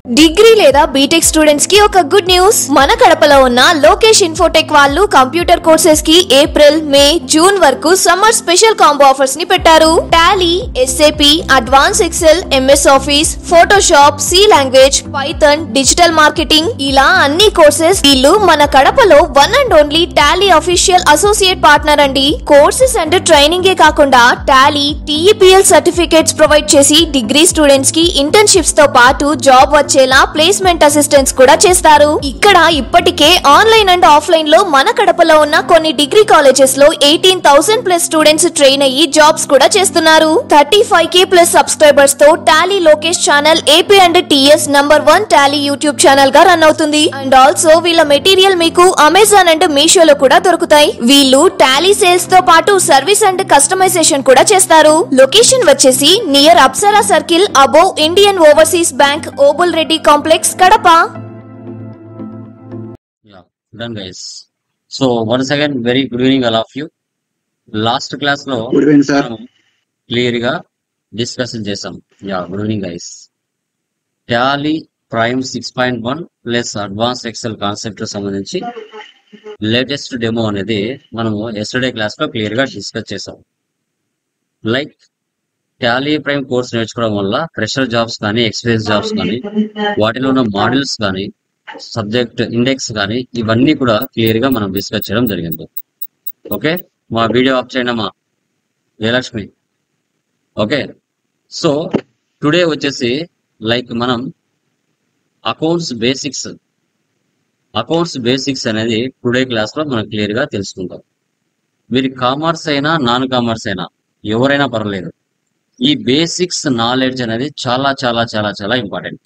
Degree లేదా BTech students కి ఒక గుడ్ న్యూస్. మన కడపలో ఉన్న లోకేష్ ఇన్ఫోటెక్ వాళ్ళు కంప్యూటర్ కోర్సెస్ కి ఏప్రిల్, మే, జూన్ వరకు సమ్మర్ స్పెషల్ కాంబో ఆఫర్స్ ని పెట్టారు. Tally, SAP, advance Excel, MS Office, Photoshop, C language, Python, digital marketing ఇలా అన్ని కోర్సెస్ వీళ్ళు మన కడపలో one and only Tally official associate partner అండి. కోర్సెస్ అండ్ ట్రైనింగ్ ఏ కాకుండా టాలీ, టీఈపీఎల్ సర్టిఫికేట్స్ ప్రొవైడ్ చేసి డిగ్రీ స్టూడెంట్స్ కి ఇంటర్న్షిప్స్ తో పాటు జాబ్ వచ్చేలా ప్లేస్మెంట్ అసిస్టెన్స్ కూడా చేస్తారు. ఇక్కడ ఇప్పటికే ఆన్లైన్ అండ్ ఆఫ్లైన్ లో మన కడపలో ఉన్న కొన్ని డిగ్రీ కాలేజెస్ లో 18,000+ స్టూడెంట్స్ ట్రైన్ అయ్యి జాబ్స్ కూడా చేస్తున్నారు. 35K+ సబ్స్క్రైబర్స్ తో Tally Lokesh channel AP and TS #1 Tally YouTube channel గా రన్ అవుతుంది. అండ్ ఆల్సో వీళ్ళ మెటీరియల్ మీకు అమెజాన్ అండ్ మీషోలో కూడా దొరుకుతాయి. వీళ్ళు టాలీ సేల్స్ తో పాటు సర్వీస్ అండ్ కస్టమైజేషన్ కూడా చేస్తారు. లొకేషన్ వచ్చేసి near Apsara circle above Indian overseas bank, Obul Reddy complex, Kadapa. Yeah, done guys. So once again, very good evening all of you. Last class లో గుడ్ ఈవినింగ్ సార్. క్లియర్ గా discussion చేసాం. Yeah good evening guys. Tally prime 6.1 plus advance Excel concept సంబంధించి latest demo అనేది మనము yesterday class లో clear గా discuss చేసాం. Like Tally prime course నేర్చుకోవడం వల్ల ప్రెషర్ జాబ్స్ కానీ, ఎక్స్పీరియన్స్ జాబ్స్ కానీ, వాటిలో ఉన్న మోడల్స్ కానీ, సబ్జెక్ట్ ఇండెక్స్ కానీ ఇవన్నీ కూడా క్లియర్ గా మనం డిస్కస్ చేయడం జరిగింది. ఓకే, మా వీడియో ఆఫ్ చేయండి అమ్మా జయలక్ష్మి. ఓకే, సో టుడే వచ్చేసి లైక్ మనం అకౌంట్స్ బేసిక్స్ అనేది టుడే క్లాస్ లో మనం క్లియర్ గా తెలుసుకుంటాం. మీరు కామర్స్ అయినా నాన్ కామర్స్ అయినా ఎవరైనా పర్వాలేదు, ఈ బేసిక్స్ నాలెడ్జ్ అనేది చాలా చాలా చాలా చాలా ఇంపార్టెంట్.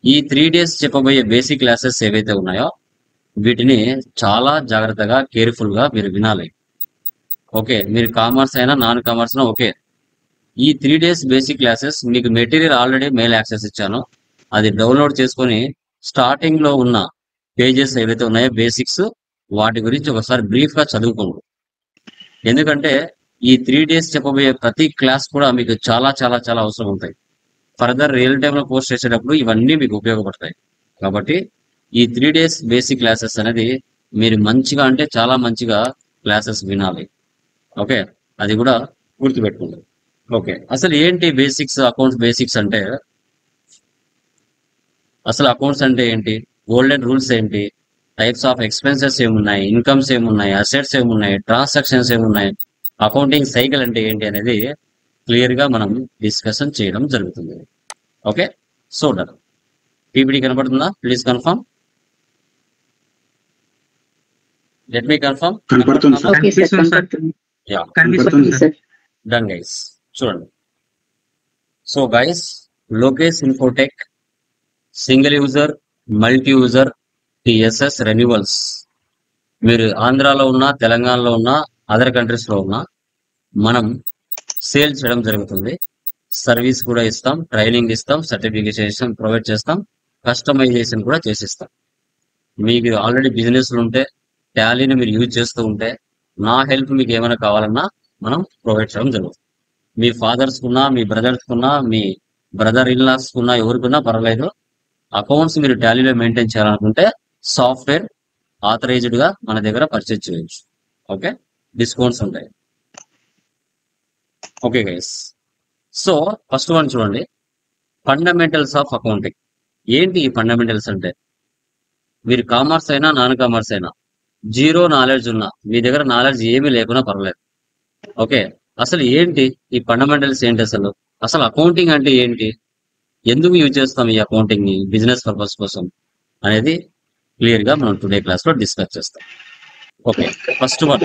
ఈ 3 days చెప్పబోయే బేసిక్ క్లాసెస్ ఏవైతే ఉన్నాయో వీటిని చాలా జాగ్రత్తగా కేర్ఫుల్ గా మీరు వినాలి. ఓకే, మీరు కామర్స్ అయినా నాన్ కామర్స్ అయినా ఓకే. ఈ 3 days బేసిక్ క్లాసెస్ మీకు మెటీరియల్ ఆల్రెడీ మెయిల్ యాక్సెస్ ఇచ్చాను, అది డౌన్లోడ్ చేసుకొని స్టార్టింగ్ లో ఉన్న పేజెస్ ఏవైతే ఉన్నాయో బేసిక్స్ వాటి గురించి ఒకసారి బ్రీఫ్ గా చదువుకోండి. ఎందుకంటే ఈ 3 days చెప్పబోయే ప్రతి క్లాస్ కూడా మీకు చాలా చాలా చాలా అవసరం ఉంటాయి. ఫర్దర్ రియల్ టైమ్ లో పోస్ట్ చేసేటప్పుడు ఇవన్నీ మీకు ఉపయోగపడతాయి. కాబట్టి ఈ 3 days బేసిక్ క్లాసెస్ అనేది మీరు మంచిగా అంటే చాలా మంచిగా క్లాసెస్ వినాలి. ఓకే, అది కూడా గుర్తుపెట్టుకోండి. ఓకే, అసలు ఏంటి బేసిక్స్, అకౌంట్స్ బేసిక్స్ అంటే అసలు అకౌంట్స్ అంటే ఏంటి, గోల్డెన్ రూల్స్ ఏంటి, టైప్స్ ఆఫ్ ఎక్స్పెన్సెస్ ఏమున్నాయి, ఇన్కమ్స్ ఏమున్నాయి, అసెట్స్ ఏమున్నాయి, ట్రాన్సాక్షన్స్ ఏమున్నాయి, అకౌంటింగ్ సైకిల్ అంటే ఏంటి అనేది క్లియర్ గా మనం డిస్కషన్ చేయడం జరుగుతుంది. Okay, so done. పీపీటీ కనపడుతుందా? Please confirm. Let me confirm. కనపడుతుంది సార్. యా, కనపడుతుంది సార్. Done guys. చూడండి, so guys Lokesh Infotech single user, multi user, TSS renewals. మీరు ఆంధ్రాలో ఉన్నా, తెలంగాణలో ఉన్నా, అదర్ కంట్రీస్ లో ఉన్నా మనం సేల్ చేయడం జరుగుతుంది. సర్వీస్ కూడా ఇస్తాం, ట్రైనింగ్ ఇస్తాం, సర్టిఫికేషన్ ప్రొవైడ్ చేస్తాం, కస్టమైజేషన్ కూడా చేసిస్తాం. మీకు ఆల్రెడీ బిజినెస్లు ఉంటే, టాలీని మీరు యూజ్ చేస్తూ ఉంటే, నా హెల్ప్ మీకు ఏమైనా కావాలన్నా మనం ప్రొవైడ్ చేయడం జరుగుతుంది. మీ ఫాదర్స్ కున్నా, మీ బ్రదర్స్ కున్నా, మీ బ్రదర్ ఇన్ లాస్ కున్నా, ఎవరికున్నా పర్వాలేదు, అకౌంట్స్ మీరు టాలీలో మెయింటైన్ చేయాలనుకుంటే సాఫ్ట్వేర్ ఆథరైజ్డ్ గా మన దగ్గర పర్చేజ్ చేయొచ్చు. ఓకే, డిస్కౌంట్స్ ఉంటాయి. Okay guys, so first one చూడండి, ఫండమెంటల్స్ ఆఫ్ అకౌంటింగ్. ఏంటి ఈ ఫండమెంటల్స్ అంటే, మీరు కామర్స్ అయినా నాన్ కామర్స్ అయినా జీరో నాలెడ్జ్ ఉన్నా, మీ దగ్గర నాలెడ్జ్ ఏమీ లేకున్నా పర్లేదు. ఓకే, అసలు ఏంటి ఈ ఫండమెంటల్స్ ఏంటి, అసలు అకౌంటింగ్ అంటే ఏంటి, ఎందుకు యూజ్ చేస్తాం ఈ అకౌంటింగ్ ని బిజినెస్ పర్పస్ కోసం అనేది క్లియర్ గా మనం టుడే క్లాస్ లో డిస్కస్ చేస్తాం. ఓకే, ఫస్ట్ వన్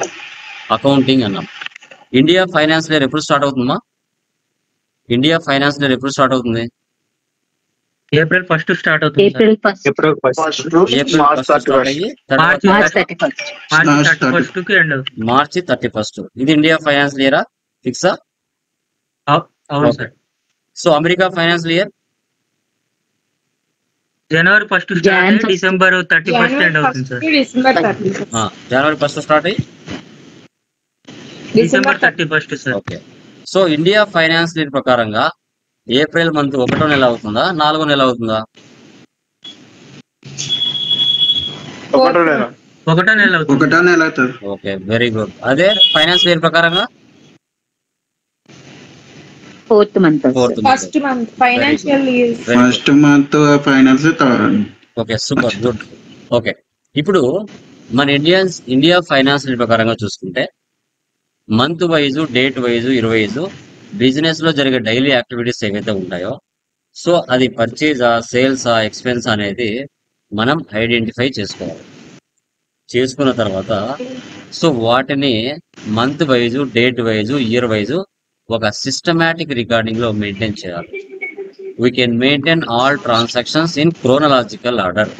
అకౌంటింగ్ అన్నాం. ఇండియా ఫైనాన్స్ ఇయర్ ఎప్పుడు స్టార్ట్ అవుతుందమ్మా? ఇండియా ఫైనాన్స్ ఇయర్ ఎప్పుడు స్టార్ట్ అవుతుంది? ఏప్రిల్ 1 స్టార్ట్ అవుతుంది. ఏప్రిల్ ఫస్ట్ స్టార్ట్ అయ్యి మార్చి 31. ఇది ఇండియా ఫైనాన్స్ ఇయరా ఫిక్సా? అవును sir. So America finance year జనవరి 1 స్టార్ట్ అయ్యి డిసెంబర్ 31 ఎండ్ అవుతుంది సార్. జనవరి 1 స్టార్ట్ అయ్యి December 31 sir. Okay, so India finance year ప్రకారంగా ఏప్రిల్ మంత్ 1వ నెల అవుతుందా 4వ నెల అవుతుందా? ఒకటో నెల ఒకటో నెల అవుతుంది. ఒకటో నెల అవుతుంది. Okay, very good. అదే ఫైనాన్స్ ఇయర్ ప్రకారంగా fourth month fourth first month financial year. First month finance okay, super good. Okay, ఇప్పుడు మన ఇండియా ఫైనాన్స్ ప్రకారంగా చూసుకుంటే month wise, date wise, year wise business లో జరిగే డైలీ యాక్టివిటీస్ ఏవైతే ఉంటాయో, సో అది పర్చేజా, సేల్సా, ఎక్స్పెన్స్ అనేది మనం ఐడెంటిఫై చేసుకోవాలి. చేసుకున్న తర్వాత సో వాటిని month wise, date wise, year wise ఒక సిస్టమాటిక్ రికార్డింగ్ లో మెయింటైన్ చేయాలి. We can maintain all transactions in chronological order.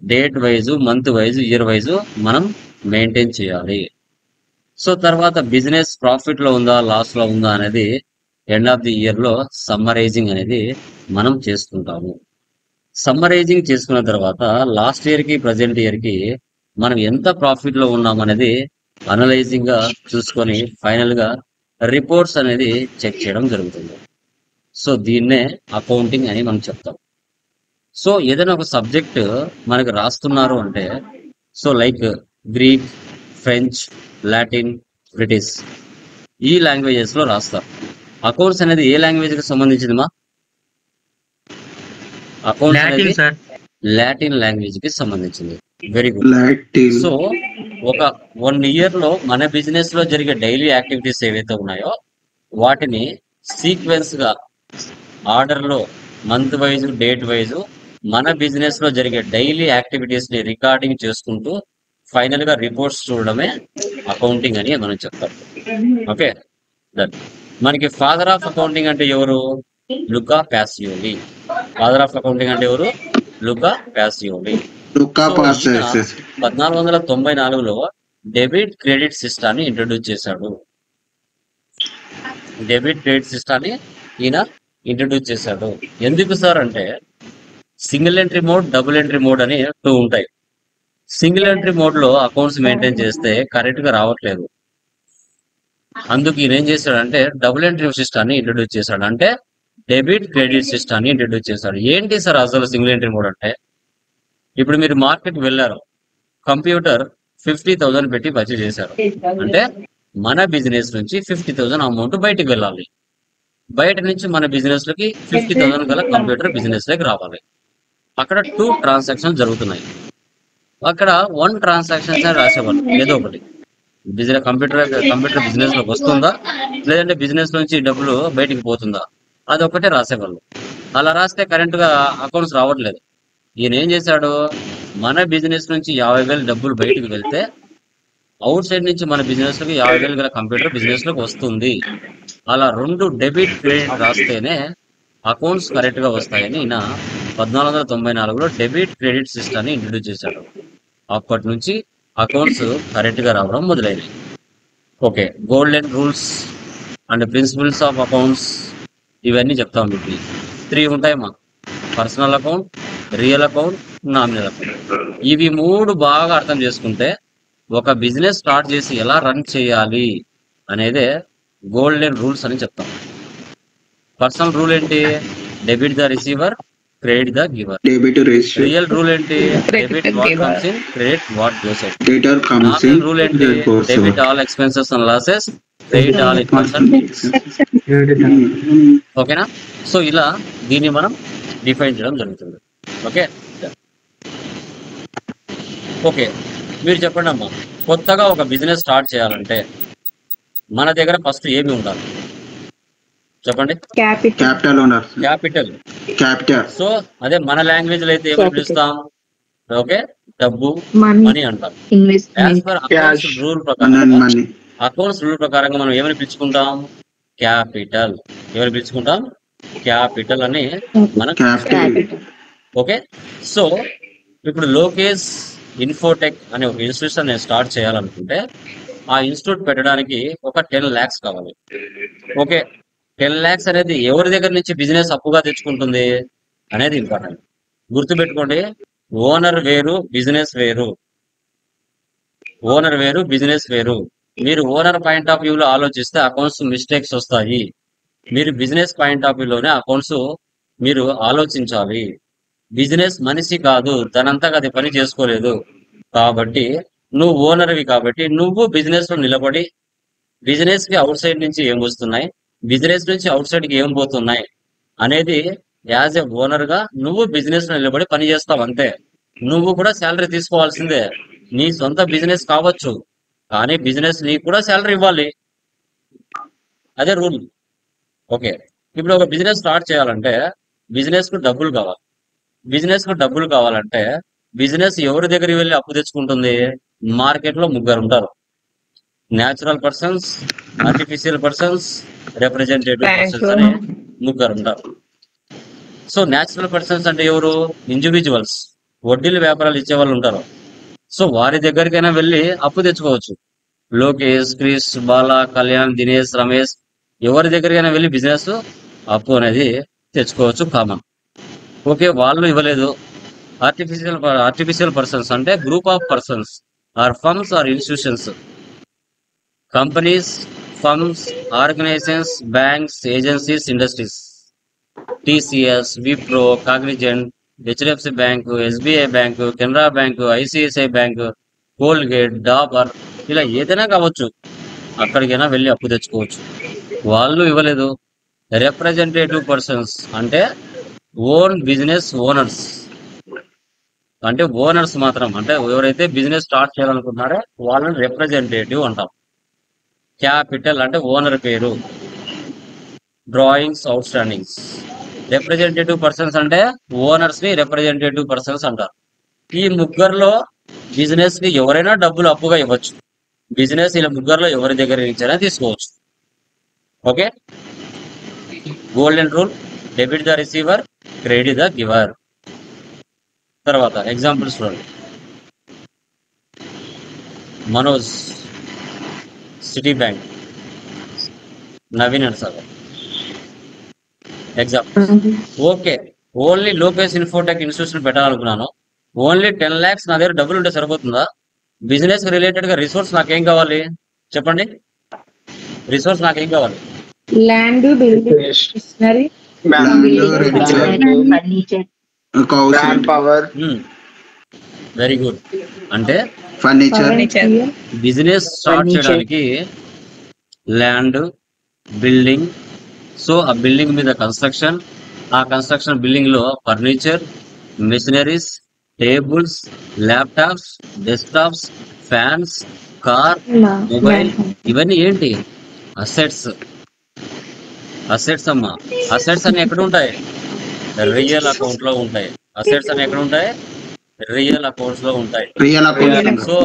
Date wise, month wise, year wise మనం మెయింటైన్ చేయాలి. సో తర్వాత బిజినెస్ ప్రాఫిట్ లో ఉందా, లాస్ లో ఉందా అనేది ఎండ్ ఆఫ్ ది ఇయర్ లో సమ్మరైజింగ్ అనేది మనం చేసుకుంటాము. సమ్మరైజింగ్ చేసుకున్న తర్వాత లాస్ట్ ఇయర్ కి ప్రజెంట్ ఇయర్ కి మనం ఎంత ప్రాఫిట్ లో ఉన్నాం అనేది అనలైజింగ్ గా చూసుకొని ఫైనల్ గా రిపోర్ట్స్ అనేది చెక్ చేయడం జరుగుతుంది. సో దీన్నే అకౌంటింగ్ అని మనం చెప్తాం. సో ఏదైనా ఒక సబ్జెక్ట్ మనకి రాస్తున్నారు అంటే, so like Greek, French, Latin, British ఈ లాంగ్వేజెస్ లో రాస్తారు. అకౌంట్స్ అనేది ఏ లాంగ్వేజ్ కి సంబంధించింది మా? అకౌంట్స్ అనేది లాటిన్ సార్. లాటిన్ లాంగ్వేజ్ కి సంబంధించింది. Very good. లాటిన్. సో ఒక 1 ఇయర్ లో మన బిజినెస్ లో జరిగే డైలీ యాక్టివిటీస్ ఏవైతే ఉన్నాయో వాటిని సీక్వెన్స్ గా ఆర్డర్ లో మంత్ వైజ్, డేట్ వైజ్ మన బిజినెస్ లో జరిగే డైలీ యాక్టివిటీస్ ని రికార్డింగ్ చేసుకుంటూ ఫైనల్ గా రిపోర్ట్స్ చూడడమే అకౌంటింగ్ అని మనం చెప్తాం. Okay, done. మనకి ఫాదర్ ఆఫ్ అకౌంటింగ్ అంటే ఎవరు? లుకా పాసియోలి. ఫాదర్ ఆఫ్ అకౌంటింగ్ అంటే ఎవరు? లుకా పాసియోలి. లుకా సో ఈయన 1494లో డెబిట్ క్రెడిట్ సిస్టాన్ని ఇంట్రడ్యూస్ చేశాడు. డెబిట్ క్రెడిట్ సిస్టాన్ని ఈయన ఇంట్రడ్యూస్ చేశాడు. ఎందుకు సార్ అంటే single entry mode, double entry mode అని 2 ఉంటాయి. సింగిల్ ఎంట్రీ మోడ్ లో అకౌంట్స్ మెయింటైన్ చేస్తే కరెక్ట్ గా రావట్లేదు. అందుకు ఈయన ఏం చేశాడంటే డబుల్ ఎంట్రీ సిస్టాన్ని ఇంట్రడ్యూస్ చేశాడు. అంటే డెబిట్ క్రెడిట్ సిస్టాన్ని ఇంట్రడ్యూస్ చేశాడు. ఏంటి సార్ అసలు సింగిల్ ఎంట్రీ మోడ్ అంటే? ఇప్పుడు మీరు మార్కెట్ వెళ్ళారు, కంప్యూటర్ 50,000 పెట్టి పర్చేజ్ చేశారు అంటే మన బిజినెస్ నుంచి 50,000 అమౌంట్ బయటికి వెళ్ళాలి. బయట నుంచి మన బిజినెస్ లోకి 50,000 గల కంప్యూటర్ బిజినెస్ లోకి రావాలి. అక్కడ 2 ట్రాన్సాక్షన్ జరుగుతున్నాయి. అక్కడ 1 ట్రాన్సాక్షన్ రాసేవాళ్ళు ఏదో ఒకటి. కంప్యూటర్ బిజినెస్ లోకి వస్తుందా, లేదంటే బిజినెస్ నుంచి డబ్బులు బయటికి పోతుందా, అది ఒకటే రాసేవాళ్ళు. అలా రాస్తే కరెంట్ గా అకౌంట్స్ రావట్లేదు. ఈయన ఏం చేశాడు, మన బిజినెస్ నుంచి 50,000 డబ్బులు బయటికి వెళ్తే అవుట్ సైడ్ నుంచి మన బిజినెస్ లోకి 50,000 గల కంప్యూటర్ బిజినెస్ లోకి వస్తుంది. అలా 2 డెబిట్ క్రెడిట్ రాస్తేనే అకౌంట్స్ కరెక్ట్ గా వస్తాయని ఈయన 1494లో డెబిట్ క్రెడిట్ సిస్టాన్ని ఇంట్రడ్యూస్ చేశాడు. అప్పటి నుంచి అకౌంట్స్ కరెక్ట్ గా రావడం మొదలైనవి. Okay, golden rules and principles of accounts ఇవన్నీ చెప్తాం. మీకు 3 ఉంటాయమ్మా: personal account, real account, nominal account. ఇవి 3 బాగా అర్థం చేసుకుంటే ఒక బిజినెస్ స్టార్ట్ చేసి ఎలా రన్ చేయాలి అనేదే గోల్డెన్ రూల్స్ అని చెప్తాం. పర్సనల్ రూల్ ఏంటి? Debit the receiver, credit the giver. Debit ratio. Real rule ఏంటి? Debit what comes in, credit what goes out. Dater comes in, nominal rule ఏంటి? Debit all expenses and losses, credit all incomes and gains. ఓకేనా? So ఇలా దీన్ని మనం define చేయడం జరుగుతుంది. Okay okay మీరు చెప్పండి అమ్మా, కొత్తగా ఒక బిజినెస్ స్టార్ట్ చేయాలంటే మన దగ్గర ఫస్ట్ ఏమి ఉండాలి చెప్పండి? Capital owner. Capital. Capital. So అదే మన లాంగ్వేజ్ లో అయితే ఏమని పిలుస్తాం? ఓకే, డబ్బు, మనీ అంటాం. యాజ్ పర్ అకౌంట్స్ రూల్ ప్రకారం, అకౌంట్స్ రూల్ ప్రకారంగా మనం ఏమని పిలుచుకుంటాం? క్యాపిటల్. ఏమని పిలుచుకుంటాం? క్యాపిటల్ అని మనం. ఓకే, సో ఇప్పుడు లోకేష్ ఇన్ఫోటెక్ అనే ఒక ఇన్స్టిట్యూషన్ నేను స్టార్ట్ చేయాలనుకుంటే ఆ ఇన్స్టిట్యూట్ పెట్టడానికి ఒక 10 lakhs కావాలి. ఓకే, 10 lakhs అనేది ఎవరి దగ్గర నుంచి బిజినెస్ అప్పుగా తెచ్చుకుంటుంది అనేది ఇంపార్టెంట్. గుర్తుపెట్టుకోండి, ఓనర్ వేరు, బిజినెస్ వేరు. ఓనర్ వేరు, బిజినెస్ వేరు. మీరు ఓనర్ పాయింట్ ఆఫ్ వ్యూ లో ఆలోచిస్తే అకౌంట్స్ మిస్టేక్స్ వస్తాయి. మీరు బిజినెస్ పాయింట్ ఆఫ్ వ్యూలోనే అకౌంట్స్ మీరు ఆలోచించాలి. బిజినెస్ మనిషి కాదు, తనంతగా అది పని చేసుకోలేదు. కాబట్టి నువ్వు ఓనర్వి కాబట్టి నువ్వు బిజినెస్ లో నిలబడి బిజినెస్ కి అవుట్ సైడ్ నుంచి ఏం వస్తున్నాయి, బిజినెస్ నుంచి అవుట్ సైడ్ కి ఏం పోతున్నాయి అనేది యాజ్ ఎ ఓనర్ గా నువ్వు బిజినెస్ లో నిలబడి పని చేస్తావు అంతే. నువ్వు కూడా శాలరీ తీసుకోవాల్సిందే. నీ సొంత బిజినెస్ కావచ్చు, కానీ బిజినెస్ నీకు కూడా శాలరీ ఇవ్వాలి. అదే రూల్. ఓకే, ఇప్పుడు ఒక బిజినెస్ స్టార్ట్ చేయాలంటే బిజినెస్ కు డబ్బులు కావాలి. బిజినెస్ కు డబ్బులు కావాలంటే బిజినెస్ ఎవరి దగ్గరికి వెళ్ళి అప్పు తెచ్చుకుంటుంది? మార్కెట్ లో ముగ్గురు ఉంటారు: natural persons, artificial persons, representative persons అని ముగ్గురు ఉంటారు. సో న్యాచురల్ పర్సన్స్ అంటే ఎవరు? ఇండివిజువల్స్, వడ్డీలు వ్యాపారాలు ఇచ్చే వాళ్ళు ఉంటారు. సో వారి దగ్గరికైనా వెళ్ళి అప్పు తెచ్చుకోవచ్చు. లోకేష్, క్రిష్, బాలా, కళ్యాణ్, దినేష్, రమేష్ ఎవరి దగ్గరికైనా వెళ్ళి బిజినెస్ అప్పు అనేది తెచ్చుకోవచ్చు, కామన్. ఓకే, వాళ్ళు ఇవ్వలేదు. ఆర్టిఫిషియల్ పర్సన్స్ అంటే group of persons or firms or institutions, companies, firms, organisations, banks, agencies, industries. TCS, Wipro, Cognizant, HDFC bank, SBI bank, Canara bank, ICICI bank, Colgate, Dabur, ఇలా ఏదైనా కావచ్చు. అక్కడికైనా వెళ్ళి అప్పు తెచ్చుకోవచ్చు. వాళ్ళు ఇవ్వలేదు. రిప్రజెంటేటివ్ పర్సన్స్ అంటే ఓన్ బిజినెస్ ఓనర్స్, అంటే ఓనర్స్ మాత్రం, అంటే ఎవరైతే బిజినెస్ స్టార్ట్ చేయాలనుకుంటున్నారో వాళ్ళని రిప్రజెంటేటివ్ అంటాం. క్యాపిటల్ అంటే ఓనర్ పేరు. Drawings, out standings. Representative persons అంటే ఓనర్స్ ని రిప్రజెంటేటివ్ పర్సన్స్ అంటారు. ఈ ముగ్గురులో బిజినెస్ కి ఎవరైనా డబ్బులు అప్పుగా ఇవ్వచ్చు. బిజినెస్ ఇలా ముగ్గురులో ఎవరి దగ్గర నుంచైనా తీసుకోవచ్చు. Okay, golden rule: debit the receiver, credit the giver. తర్వాత ఎగ్జాంపుల్స్ చూడండి. Manoj, Citibank, Naveen and Sagar. Example. Okay, only Lokesh Infotech institution పెట్టాలనుకున్నాను. ఓన్లీ 10 lakhs నా దగ్గర డబ్బులు ఉంటే సరిపోతుందా? బిజినెస్ రిలేటెడ్ గా రిసోర్స్ నాకేం కావాలి చెప్పండి? రిసోర్స్ నాకేం కావాలి? Land, building, machinery, power, very good. అంటే ఫర్నిచర్, బిజినెస్ స్టార్ట్ చేయడానికి ల్యాండ్, బిల్డింగ్, సో ఆ బిల్డింగ్ మీద కన్స్ట్రక్షన్, ఆ కన్స్ట్రక్షన్ బిల్డింగ్ లో furniture, machineries, tables, laptops, desktops, fans, car, mobile, ఇవన్నీ ఏంటి? అసెట్స్. అసెట్స్ అమ్మా. అసెట్స్ అన్ని ఎక్కడ ఉంటాయి? రియల్ అకౌంట్ లో ఉంటాయి. అసెట్స్ అన్ని ఎక్కడ ఉంటాయి? రియల్ అకౌంట్స్ లో ఉంటాయి. సో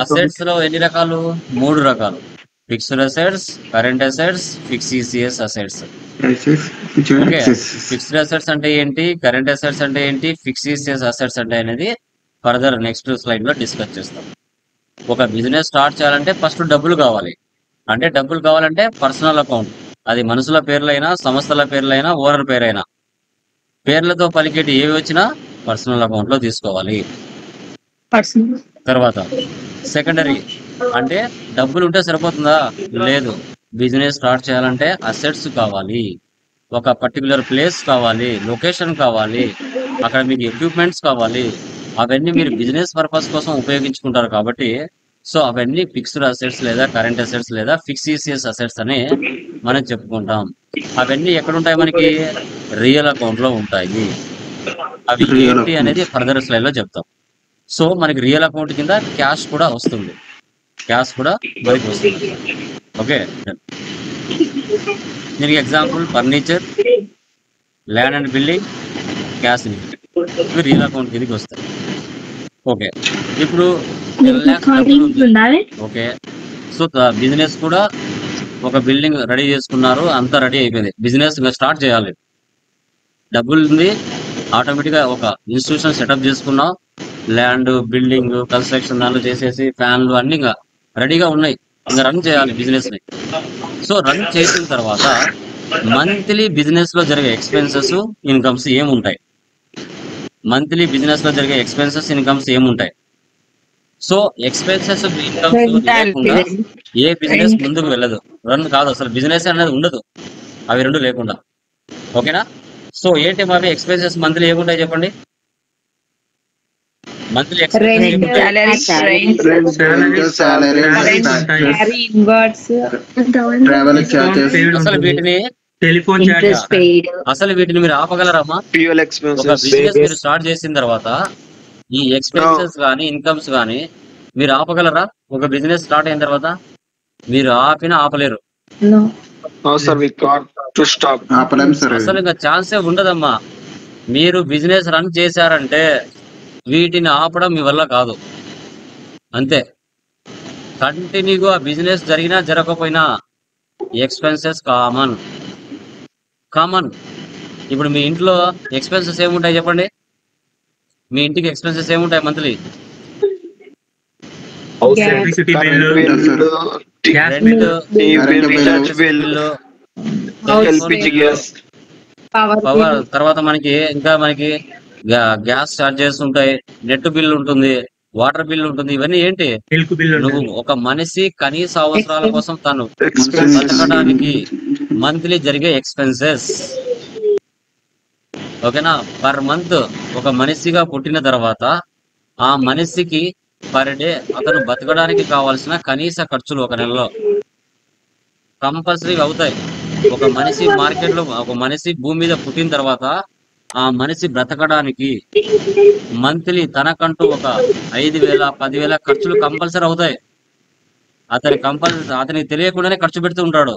అసెట్స్ లో ఎన్ని రకాలు? 3 రకాలు: fixed assets, current assets, fixed assets. Okay, fixed assets అంటే ఏంటి, కరెంట్ అసెట్స్ అంటే ఏంటి, ఫిక్స్డ్ అసెట్స్ అంటే అనేది ఫర్దర్ నెక్స్ట్ స్లైడ్ లో డిస్కస్ చేస్తాం. ఒక బిజినెస్ స్టార్ట్ చేయాలంటే ఫస్ట్ డబ్బులు కావాలి. అంటే డబ్బులు కావాలంటే పర్సనల్ అకౌంట్, అది మనుషుల పేర్లైనా, సంస్థల పేర్లైనా, ఓనర్ పేరైనా, పేర్లతో పలికేటి ఏవి వచ్చినా పర్సనల్ అకౌంట్ లో తీసుకోవాలి. తర్వాత సెకండరీ అంటే డబ్బులు ఉంటే సరిపోతుందా? లేదు. బిజినెస్ స్టార్ట్ చేయాలంటే అసెట్స్ కావాలి, ఒక పర్టికులర్ ప్లేస్ కావాలి, లొకేషన్ కావాలి, అక్కడ మీకు ఎక్విప్మెంట్స్ కావాలి. అవన్నీ మీరు బిజినెస్ పర్పస్ కోసం ఉపయోగించుకుంటారు కాబట్టి సో అవన్నీ ఫిక్స్డ్ అసెట్స్ లేదా కరెంట్ అసెట్స్ లేదా ఫిక్స్డ్ అసెట్స్ అని మనం చెప్పుకుంటాం. అవన్నీ ఎక్కడ ఉంటాయి? మనకి రియల్ అకౌంట్ లో ఉంటాయి. అవి ఏంటి అనేది ఫర్దర్ స్లైడ్ లో చెప్తాం. సో మనకి రియల్ అకౌంట్ కింద క్యాష్ కూడా వస్తుంది. క్యాష్ కూడా మనకి వస్తుంది. ఓకే, దీనికి example furniture, land and building, cash ఇవి రియల్ అకౌంట్ కిందకి వస్తాయి. ఓకే, ఇప్పుడు 10 lakhs డబ్బులు ఉంది. ఓకే, సో బిజినెస్ కూడా ఒక బిల్డింగ్ రెడీ చేసుకున్నారు, అంతా రెడీ అయిపోయింది. బిజినెస్ స్టార్ట్ చేయాలి. డబ్బులు ఉంది, ఆటోమేటిక్ గా ఒక ఇన్స్టిట్యూషన్ సెటప్ చేసుకున్నాం. ల్యాండ్, బిల్డింగ్, కన్స్ట్రక్షన్ దాంట్లో చేసేసి ఫ్యాన్లు అన్ని ఇంకా రెడీగా ఉన్నాయి. ఇంకా రన్ చేయాలి బిజినెస్ ని. సో రన్ చేసిన తర్వాత మంత్లీ బిజినెస్ లో జరిగే ఎక్స్పెన్సెస్, ఇన్కమ్స్ ఏముంటాయి? మంత్లీ బిజినెస్ లో జరిగే ఎక్స్పెన్సెస్, ఇన్కమ్స్ ఏముంటాయి? సో ఎక్స్పెన్సెస్, ఇన్కమ్స్ లేకుండా ఏ బిజినెస్ ముందుకు వెళ్ళదు, రన్ కాదు, అసలు బిజినెస్ అనేది ఉండదు. అవి రెండు లేకుండా. ఓకేనా? సో ఏంటి అవి ఎక్స్పెన్సెస్ మంత్లీ ఏముంటాయి చెప్పండి? మంత్లీ ఎక్స్పెన్సెస్ Rent, ఏముంటాయి? salary, inverts, ట్రావెల్ చార్జెస్, అసలు వీటిని టెలిఫోన్ ఇంట్రెస్ట్ చార్జెస్, పెయిడ్, వీటిని మీరు ఆపగలరమ్మా? ఫ్యూయల్ ఒక ఎక్స్పెన్సెస్, బిజినెస్ మీరు స్టార్ట్ చేసిన తర్వాత ఈ ఎక్స్పెన్సెస్ కానీ ఇన్కమ్స్ కానీ మీరు ఆపగలరా? ఒక బిజినెస్ స్టార్ట్ అయిన తర్వాత మీరు ఆపలేరు. no. Sir we can't to stop. ఆపలేం సార్. అసలు ఇంకా ఛాన్సే ఉండదమ్మా. మీరు బిజినెస్ రన్ చేశారంటే వీటిని ఆపడం మీ వల్ల కాదు. అంతే. కంటిన్యూగా బిజినెస్ జరిగినా జరగకపోయినా ఎక్స్పెన్సెస్ కామన్. ఇప్పుడు మీ ఇంట్లో ఎక్స్పెన్సెస్ ఏముంటాయి చెప్పండి? మీ ఇంటికి ఎక్స్పెన్సెస్ ఏముంటాయి monthly? Electricity bill, gas rent, recharge bill, LPG gas, Power power, bill, తర్వాత మనకి గ్యాస్ ఛార్జెస్ ఉంటాయి, నెట్ బిల్ ఉంటుంది, వాటర్ బిల్ ఉంటుంది. ఇవన్నీ ఏంటి? మిల్క్ బిల్లు నువ్వు ఒక మనిషి కనీస అవసరాల కోసం తను ఎక్స్పెన్సెస్, బతకడానికి మంత్లీ జరిగే ఎక్స్పెన్సెస్. ఓకేనా? పర్ మంత్ ఒక మనిషిగా పుట్టిన తర్వాత ఆ మనిషికి పర్ డే అతను బతకడానికి కావాల్సిన కనీస ఖర్చులు ఒక నెలలో కంపల్సరీ అవుతాయి. ఒక మనిషి మార్కెట్లో, ఒక మనిషి భూమి మీద పుట్టిన తర్వాత ఆ మనిషి బ్రతకడానికి మంత్లీ తనకంటూ ఒక 5,000, 10,000 ఖర్చులు కంపల్సరీ అవుతాయి. అతనికి తెలియకుండానే ఖర్చు పెడుతూ ఉంటాడు.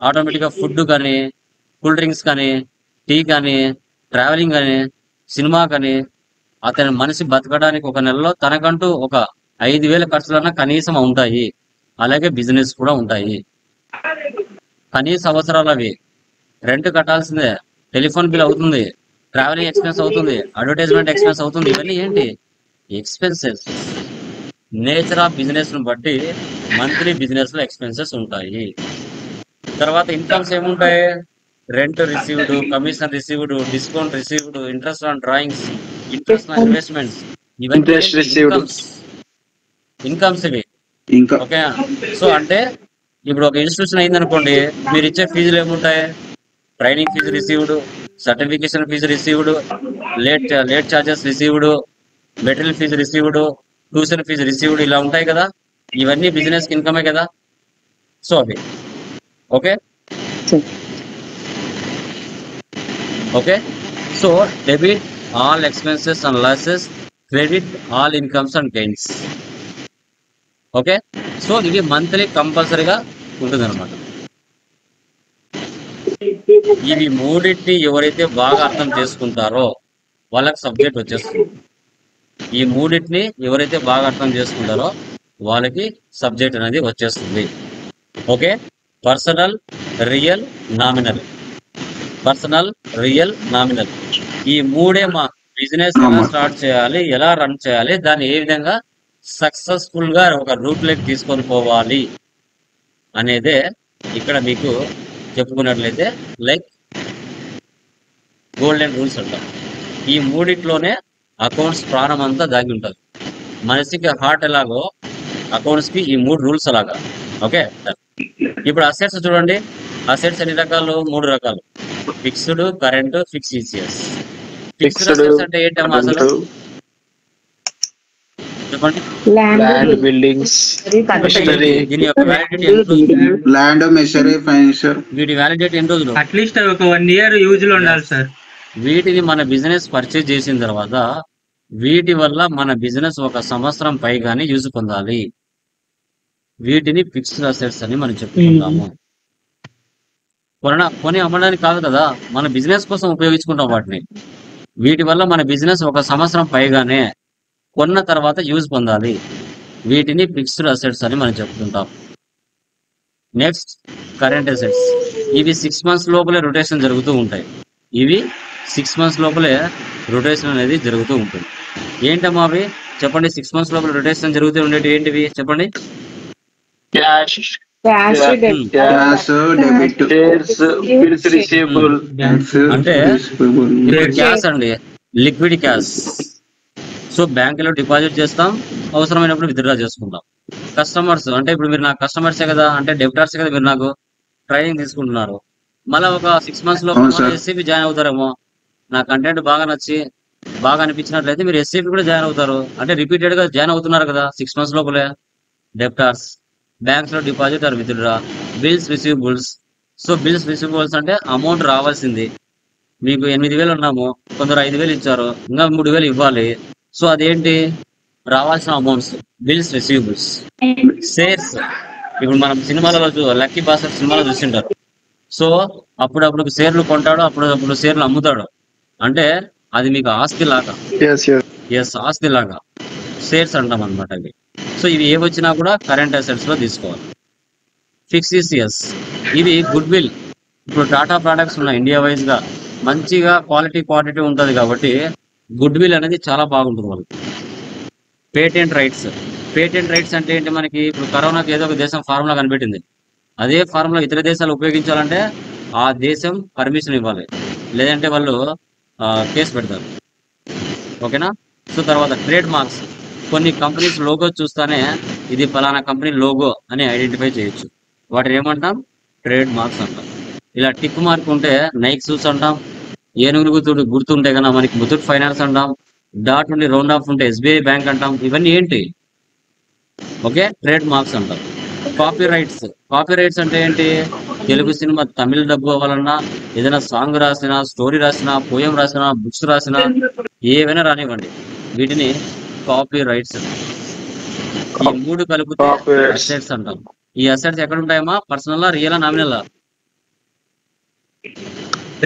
ఆటోమేటిక్ గా ఫుడ్ కానీ, కూల్ డ్రింక్స్ కానీ, టీ కానీ, ట్రావెలింగ్ కానీ, సినిమా కానీ, అతని మనిషి బతకడానికి ఒక నెలలో తనకంటూ ఒక 5,000 ఖర్చులన్నా కనీసం ఉంటాయి. అలాగే బిజినెస్ కూడా ఉంటాయి. కనీస అవసరాలు అవి. రెంట్ కట్టాల్సిందే, టెలిఫోన్ బిల్ అవుతుంది, ట్రావెలింగ్ ఎక్స్పెన్స్ అవుతుంది, అడ్వర్టైజ్మెంట్ ఎక్స్పెన్స్ అవుతుంది. ఇవన్నీ ఏంటి? ఎక్స్పెన్సెస్. నేచర్ ఆఫ్ బిజినెస్ ను బట్టి మంత్లీ బిజినెస్ లో ఎక్స్పెన్సెస్ ఉంటాయి. తర్వాత ఇన్కమ్స్ ఏముంటాయి? Rent received, commission received, discount received, interest on drawings, interest on investments. Interest received. Incomes ఇవి. ఇంకా ఓకే. సో అంటే ఇప్పుడు ఒక ఇన్స్టిట్యూషన్ అయిందనుకోండి, మీరు ఇచ్చే ఫీజులు ఏముంటాయి? Training fee received, certification fee received, late charges received, material fee received, tuition fee received, ఇలా ఉంటాయి కదా. ఇవన్నీ బిజినెస్ కి ఇన్కమే కదా. సో అవి okay. Okay. So debit all expenses and losses, credit all incomes and gains. Okay. So ఇది monthly కంపల్సరీగా ఉంటుంది అనమాట. ఇవి మూడింటిని ఎవరైతే బాగా అర్థం చేసుకుంటారో వాళ్ళకి సబ్జెక్ట్ వచ్చేస్తుంది. ఈ మూడింటిని ఎవరైతే బాగా అర్థం చేసుకుంటారో వాళ్ళకి సబ్జెక్ట్ అనేది వచ్చేస్తుంది. Okay. Personal, real, nominal. Personal, real, nominal. ఈ మూడే మా బిజినెస్ ఎలా స్టార్ట్ చేయాలి, ఎలా రన్ చేయాలి, దాన్ని ఏ విధంగా సక్సెస్ఫుల్ గా ఒక రూట్ లెక్ తీసుకొని పోవాలి అనేదే ఇక్కడ మీకు చెప్పుకున్నట్లయితే లైక్ గోల్డెన్ రూల్స్ అంటాం. ఈ మూడిట్లోనే అకౌంట్స్ ప్రాణం అంతా దాగి ఉంటుంది. మనిషికి హార్ట్ ఎలాగో అకౌంట్స్ కి ఈ 3 రూల్స్ అలాగా. ఓకే. ఇప్పుడు అసెట్స్ చూడండి. అసెట్స్ ఎన్ని రకాలు? 3 రకాలు. Fixed, current, fix ECS. Fixed assets అంటే ఏంటమ్మా అసలు చెప్పండి? Land, buildings, machinery. దీని యొక్క వ్యాలిడిటీ ఎన్ని రోజులు? Land, machinery, financial. వీటి వ్యాలిడిటీ ఎన్ని రోజులు? అట్లీస్ట్ ఒక 1 year యూజ్ లో ఉండాలి సార్. వీటిని మన బిజినెస్ పర్చేజ్ చేసిన తర్వాత వీటి వల్ల మన బిజినెస్ 1 సంవత్సరం పైగానే యూజ్ పొందాలి. వీటిని ఫిక్స్డ్ అసెట్స్ అని మనం చెప్పుకుంటాము. కొని అమ్మడానికి కాదు కదా, మన బిజినెస్ కోసం ఉపయోగించుకుంటాం వాటిని. వీటి వల్ల మన బిజినెస్ 1 సంవత్సరం పైగానే కొన్న తర్వాత యూజ్ పొందాలి. వీటిని ఫిక్స్డ్ అసెట్స్ అని మనం చెప్పుకుంటాం. Next current assets. ఇవి 6 months లోపలే రొటేషన్ జరుగుతూ ఉంటాయి. ఇవి 6 months లోపలే రొటేషన్ అనేది జరుగుతూ ఉంటుంది. ఏంటమ్మా అవి చెప్పండి? 6 months లోపల రొటేషన్ జరుగుతూ ఉండేవి ఏంటివి చెప్పండి? Cash, cash, debit, cash, debit, shares, bills receivable. అంటే ఇది క్యాష్ అండి, లిక్విడ్ క్యాష్. సో బ్యాంకులో డిపాజిట్ చేస్తాం, అవసరమైనప్పుడు విత్డ్రా చేసుకుంటాం. కస్టమర్స్ అంటే ఇప్పుడు మీరు నాకు కస్టమర్సే కదా, అంటే డెబిటర్సే కదా. మీరు నాకు ట్రైనింగ్ తీసుకుంటున్నారు, మళ్ళీ ఒక 6 months లో అవును సార్. SCP join అవుతారేమో. నా కంటెంట్ బాగా నచ్చి బాగా అనిపించినట్లయితే మీరు ఎస్సీపీ కూడా జాయిన్ అవుతారు. అంటే రిపీటెడ్ గా జాయిన్ అవుతున్నారు కదా 6 months లోపలే. డెప్టార్స్, బ్యాంక్స్ లో deposit are withdraw, bills receivables. So bills receivables అంటే అమౌంట్ రావాల్సింది. మీకు 8,000 ఉన్నాము, కొందరు 5,000 ఇచ్చారు, ఇంకా 3,000 ఇవ్వాలి. సో అదేంటి రావాల్సిన అమౌంట్స్, బిల్స్ రిసీవబుల్స్. షేర్స్, ఇప్పుడు మనం సినిమాలలో లక్కీ భాస్కర్ సినిమాలో చూసింటారు. సో అప్పుడప్పుడు షేర్లు కొంటాడు, అప్పుడు షేర్లు అమ్ముతాడు. అంటే అది మీకు ఆస్తి లాగా. Yes, yes. ఎస్, ఆస్తి లాగా షేర్స్ అంటాం అనమాట ఇవి. సో ఇవి ఏ వచ్చినా కూడా కరెంట్ అసెట్స్ లో తీసుకోవాలి. ఫిక్సీసియస్, ఇది గుడ్ విల్. ఇప్పుడు టాటా ప్రొడక్ట్స్ ఉన్నాయి ఇండియా వైజ్ గా, మంచిగా క్వాంటిటీ ఉంటది కాబట్టి గుడ్ విల్ అనేది చాలా బాగుంటుంది వాళ్ళకి. పేటెంట్ రైట్స్, పేటెంట్ రైట్స్ అంటే ఏంటి, మనకి ఇప్పుడు కరోనాకి ఏదో ఒక దేశం ఫార్ములా కనిపెట్టింది, అదే ఫార్ములా ఇతర దేశాలు ఉపయోగించాలంటే ఆ దేశం పర్మిషన్ ఇవ్వాలి, లేదంటే వాళ్ళు కేసు పెడతారు. ఓకేనా. సో తర్వాత ట్రేడ్ మార్క్స్, కొన్ని కంపెనీస్ లోగో చూస్తానే ఇది ఫలానా కంపెనీ లోగో అని ఐడెంటిఫై చేయొచ్చు. వాటిని ఏమంటాం, ట్రేడ్ మార్క్స్ అంటాం. ఇలా టిక్ మార్క్ ఉంటే నైక్ షూస్ అంటాం, ఏనుగులు గుర్తుంటే కన్నా మనకి ముతూట్ ఫైనాన్స్ అంటాం, డాట్ ఉండి రౌండ్ ఆఫ్ ఉంటే ఎస్బీఐ బ్యాంక్ అంటాం. ఇవన్నీ ఏంటి, ఓకే, ట్రేడ్ మార్క్స్ అంటాం. కాపీ రైట్స్, కాపీ రైట్స్ అంటే ఏంటి, తెలుగు సినిమా తమిళ డబ్బు అవ్వాలన్నా, ఏదైనా సాంగ్ రాసినా, స్టోరీ రాసినా, పోయం రాసినా, బుక్స్ రాసినా, ఏవైనా రానివ్వండి, వీటిని కాపీ రైట్స్. ఈ మూడు కలిపితే Copyrights. అసెట్స్ అంటాం. ఈ అసెట్స్ ఎక్కడ ఉంటాయమ్మా, personal real nominal?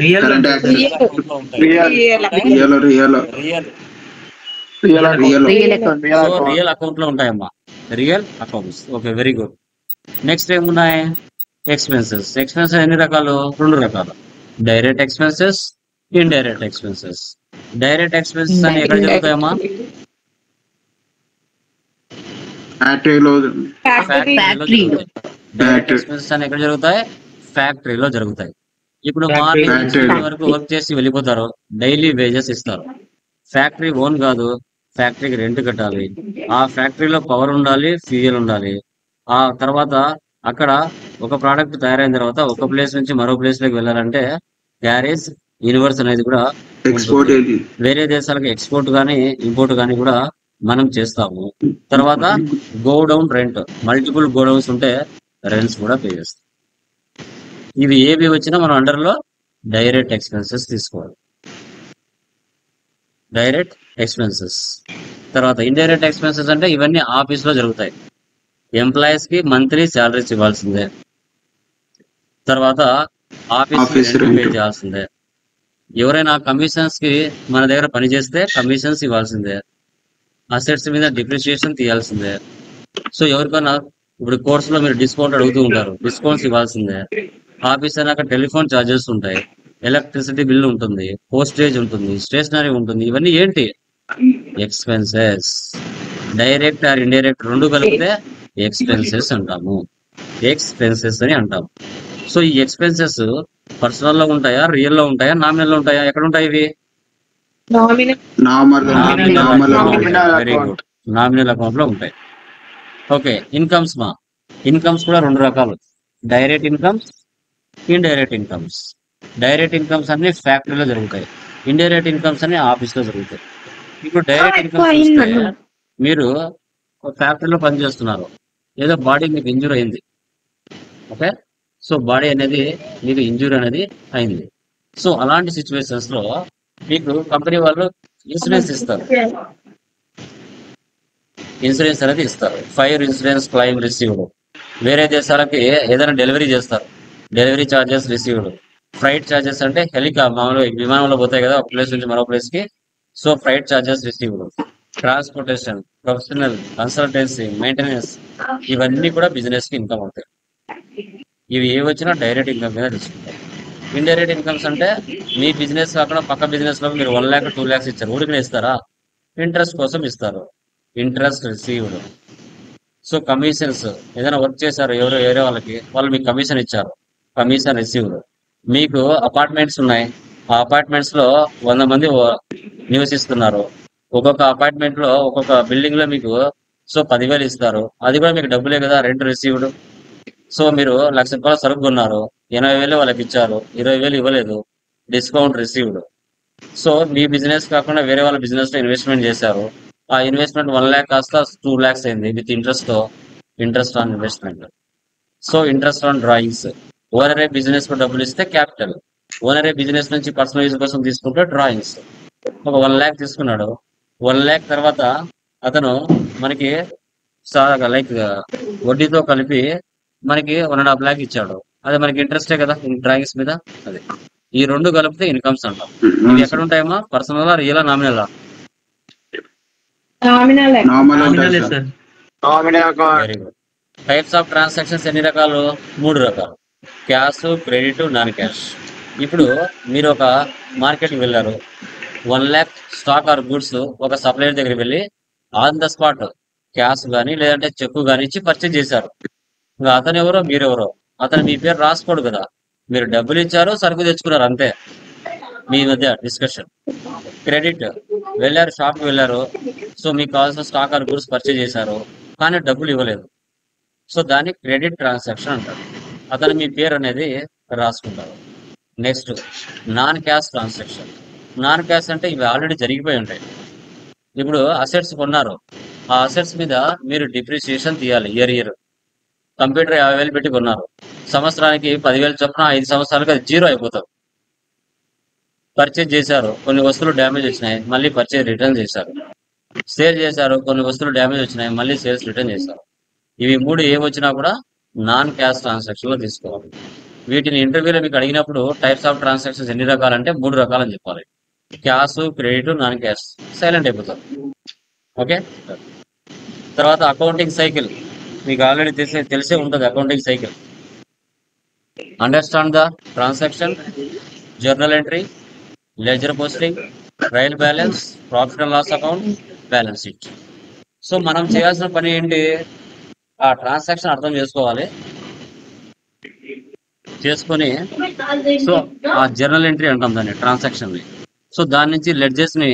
Real Current assets. Real. Real real real. Real account. Real Real account. So account. Real account లో ఉంటాయమ్మా, real accounts. Okay, very good. Next ఏమున్నాయి, ఎక్స్పెన్సెస్. ఎక్స్పెన్సెస్ ఎన్ని రకాలు, 2 రకాలు, direct expenses, indirect expenses. Direct expenses అని ఎక్కడ జరుగుతాయమ్మా, ఫ్యాక్టరీలో ఫ్యాక్టరీలో జరుగుతాయి. డైరెక్ట్ ఎక్స్పెన్సెస్ అని ఎక్కడ జరుగుతాయి, ఫ్యాక్టరీలో జరుగుతాయి. ఇప్పుడు మార్నింగ్ నుంచి Factory. ఈవినింగ్ వరకు వర్క్ చేసి వెళ్ళిపోతారు, డైలీ వేజెస్ ఇస్తారు. ఫ్యాక్టరీ ఓన్ కాదు, ఫ్యాక్టరీకి రెంట్ కట్టాలి, ఆ ఫ్యాక్టరీలో పవర్ ఉండాలి, ఫ్యూయల్ ఉండాలి. ఆ తర్వాత అక్కడ ఒక ప్రోడక్ట్ తయారైన తర్వాత ఒక ప్లేస్ నుంచి మరో ప్లేస్ లోకి వెళ్ళాలంటే క్యారేజ్ యూనివర్స్ అనేది కూడా ఎక్స్పోర్ట్ ఉంటుంది. వేరే దేశాలకు ఎక్స్పోర్ట్ గానీ ఇంపోర్ట్ గానీ కూడా మనం చేస్తాము. తర్వాత గోడౌన్ రెంట్, మల్టిపుల్ గోడౌన్స్ ఉంటే రెంట్స్ కూడా పే చేస్తాం. ఇవి ఏవి వచ్చినా మనం అండర్ లో డైరెక్ట్ ఎక్స్పెన్సెస్ తీసుకోవాలి, డైరెక్ట్ ఎక్స్పెన్సెస్. తర్వాత ఇండైరెక్ట్ ఎక్స్పెన్సెస్ అంటే ఇవన్నీ ఆఫీస్ లో జరుగుతాయి. ఎంప్లాయీస్ కి మంత్లీ శాలరీస్ ఇవ్వాల్సిందే, తర్వాత office Office rent pay rent. చేయాల్సిందే. ఎవరైనా కమిషన్స్ కి మన దగ్గర పని చేస్తే కమిషన్స్ ఇవ్వాల్సిందే, అసెట్స్ మీద డిప్రిషియేషన్ తీయాల్సిందే. సో ఎవరికైనా ఇప్పుడు కోర్స్ లో మీరు డిస్కౌంట్ అడుగుతూ ఉంటారు, డిస్కౌంట్స్ ఇవ్వాల్సిందే. ఆఫీస్ అయినాక టెలిఫోన్ ఛార్జెస్ ఉంటాయి, ఎలక్ట్రిసిటీ బిల్ ఉంటుంది, పోస్టేజ్ ఉంటుంది, స్టేషనరీ ఉంటుంది. ఇవన్నీ ఏంటి, ఎక్స్పెన్సెస్. డైరెక్ట్ ఆర్ ఇండైరెక్ట్ రెండు కలిపితే ఎక్స్పెన్సెస్ అంటాము, ఎక్స్పెన్సెస్ అని అంటాము. సో ఈ ఎక్స్పెన్సెస్ పర్సనల్ లో ఉంటాయా, రియల్ లో ఉంటాయా, నామినల్ లో ఉంటాయా, ఎక్కడ ఉంటాయి ఇవి, nominal normal normal Nominal very account. Good, nominal account లో ఉంటాయి. ఓకే, ఇన్కమ్స్ మా, ఇన్కమ్స్ కూడా 2 రకాలు, direct incomes, indirect incomes. Direct incomes అన్ని ఫ్యాక్టరీలో జరుగుతాయి, ఇండైరెక్ట్ ఇన్కమ్స్ అన్ని ఆఫీస్ లో జరుగుతాయి. ఇప్పుడు డైరెక్ట్ ఇన్కమ్స్ చూస్తే మీరు ఫ్యాక్టరీలో పనిచేస్తున్నారు, ఏదో బాడీ మీకు ఇంజూర్ అయింది, ఓకే, సో బాడీ అనేది మీకు ఇంజూర్ అనేది అయింది. సో అలాంటి సిచ్యువేషన్స్ లో మీకు కంపెనీ వాళ్ళు ఇన్సూరెన్స్ ఇస్తారు, ఇన్సూరెన్స్ అనేది ఇస్తారు. Fire insurance claim received. వేరే దేశాలకి ఏదైనా డెలివరీ చేస్తారు, delivery charges received. Flight charges అంటే మామూలుగా విమానంలో పోతాయి కదా ఒక ప్లేస్ నుంచి మరో ప్లేస్ కి, so flight charges received. Transportation, professional, consultancy, maintenance, ఇవన్నీ కూడా బిజినెస్ కి ఇన్కమ్ అవుతాయి. ఇవి ఏ వచ్చినా డైరెక్ట్ ఇన్కమ్ మీద తీసుకుంటారు. ఇండైరెక్ట్ ఇన్కమ్స్ అంటే మీ బిజినెస్ కాకుండా పక్క బిజినెస్ లో మీరు 1 lakh 2 lakhs ఇచ్చారు, ఊరికనే ఇస్తారా, ఇంట్రెస్ట్ కోసం ఇస్తారు, ఇంట్రెస్ట్ రిసీవ్డ్. సో కమిషన్స్, ఏదైనా వర్క్ చేశారు ఎవరో వేరే వాళ్ళకి, వాళ్ళు మీకు కమిషన్ ఇచ్చారు, కమిషన్ రిసీవ్డ్. మీకు అపార్ట్మెంట్స్ ఉన్నాయి, ఆ అపార్ట్మెంట్స్ లో 100 మంది నివసిస్తున్నారు, ఒక్కొక్క అపార్ట్మెంట్ లో ఒక్కొక్క బిల్డింగ్ లో మీకు సో 10,000 ఇస్తారు, అది కూడా మీకు డబ్బులే కదా, రెంట్ రిసీవ్డ్. సో మీరు ₹1,00,000 సరుకు కొన్నారు, 80,000 వాళ్ళకి ఇచ్చారు, 20,000 ఇవ్వలేదు, డిస్కౌంట్ రిసీవ్డ్. సో మీ బిజినెస్ కాకుండా వేరే వాళ్ళ బిజినెస్ లో ఇన్వెస్ట్మెంట్ చేశారు. ఆ ఇన్వెస్ట్మెంట్ 1 lakh కాస్త 2 lakhs అయింది with interest on investment. So interest on drawings. ఓనరే బిజినెస్ కు డబ్బులు ఇస్తే క్యాపిటల్, ఓనరే బిజినెస్ నుంచి పర్సనల్ యూజ్ కోసం తీసుకుంటే డ్రాయింగ్స్. ఒక 1 lakh తీసుకున్నాడు. 1 lakh తర్వాత అతను మనకి లైక్ వడ్డీతో కలిపి మనకి 1.5 lakh ఇచ్చాడు. అది మనకి ఇంట్రెస్టే కదా డ్రాయింగ్స్ మీద. అది ఈ రెండు కలిపితే ఇన్కమ్స్ అంటాం. ఇవి ఎక్కడ ఉంటాయమ్మా? Personal, real, nominal? నామినల్ నామినలే sir. Very good. Types of transactions ఎన్ని రకాలు? 3 రకాలు. Cash, credit, non cash. ఇప్పుడు మీరు ఒక మార్కెట్కి వెళ్ళారు, 1 lakh స్టాక్ ఆర్ గుడ్స్ ఒక సప్లయర్ దగ్గరికి వెళ్ళి ఆన్ ద స్పాట్ క్యాష్ కానీ లేదంటే చెక్ కానీ ఇచ్చి పర్చేజ్ చేశారు. ఇంకా అతను ఎవరో మీరెవరో అతను మీ పేరు రాసుకోడు కదా, మీరు డబ్బులు ఇచ్చారు, సరుకు తెచ్చుకున్నారు, అంతే. మీ మధ్య డిస్కషన్. క్రెడిట్, వెళ్ళారు, షాప్కి వెళ్ళారు, సో మీకు కావాల్సిన స్టాక్ ఆర్ గుడ్స్ పర్చేజ్ చేశారు కానీ డబ్బులు ఇవ్వలేదు. సో దాన్ని క్రెడిట్ ట్రాన్సాక్షన్ అంటారు. అతను మీ పేరు అనేది రాసుకుంటారు. Next non cash transaction. Non cash అంటే ఇవి ఆల్రెడీ జరిగిపోయి ఉంటాయి. ఇప్పుడు అసెట్స్ కొన్నారు, ఆ అసెట్స్ మీద మీరు డిప్రిసియేషన్ తీయాలి ఇయర్. కంప్యూటర్ 50,000 పెట్టి కొన్నారు, సంవత్సరానికి 10,000 చొప్పున 5 సంవత్సరాలకు అది 0 అయిపోతారు. పర్చేజ్ చేశారు, కొన్ని వస్తువులు డ్యామేజ్ వచ్చినాయి, మళ్ళీ పర్చేజ్ రిటర్న్ చేశారు. సేల్ చేశారు, కొన్ని వస్తువులు డ్యామేజ్ వచ్చినాయి, మళ్ళీ సేల్స్ రిటర్న్ చేశారు. ఇవి 3 ఏమొచ్చినా కూడా నాన్ క్యాష్ ట్రాన్సాక్షన్ లో తీసుకోవాలి. వీటిని ఇంటర్వ్యూలో మీకు అడిగినప్పుడు టైప్స్ ఆఫ్ ట్రాన్సాక్షన్స్ ఎన్ని రకాలంటే 3 రకాలని చెప్పాలి. Cash, credit, non cash. Silent అయిపోతారు. ఓకే. తర్వాత అకౌంటింగ్ సైకిల్. మీకు ఆల్రెడీ తెలిసే ఉంటుంది accounting cycle. Understand the transaction, journal entry, ledger posting, trial balance, profit and loss account, balance sheet. So మనం చేయాల్సిన పని ఏంటి? ఆ ట్రాన్సాక్షన్ అర్థం చేసుకోవాలి, చేసుకొని సో ఆ జర్నల్ ఎంట్రీ అంటాం దాన్ని, ట్రాన్సాక్షన్ ని. సో దాని నుంచి లెడ్జెస్ ని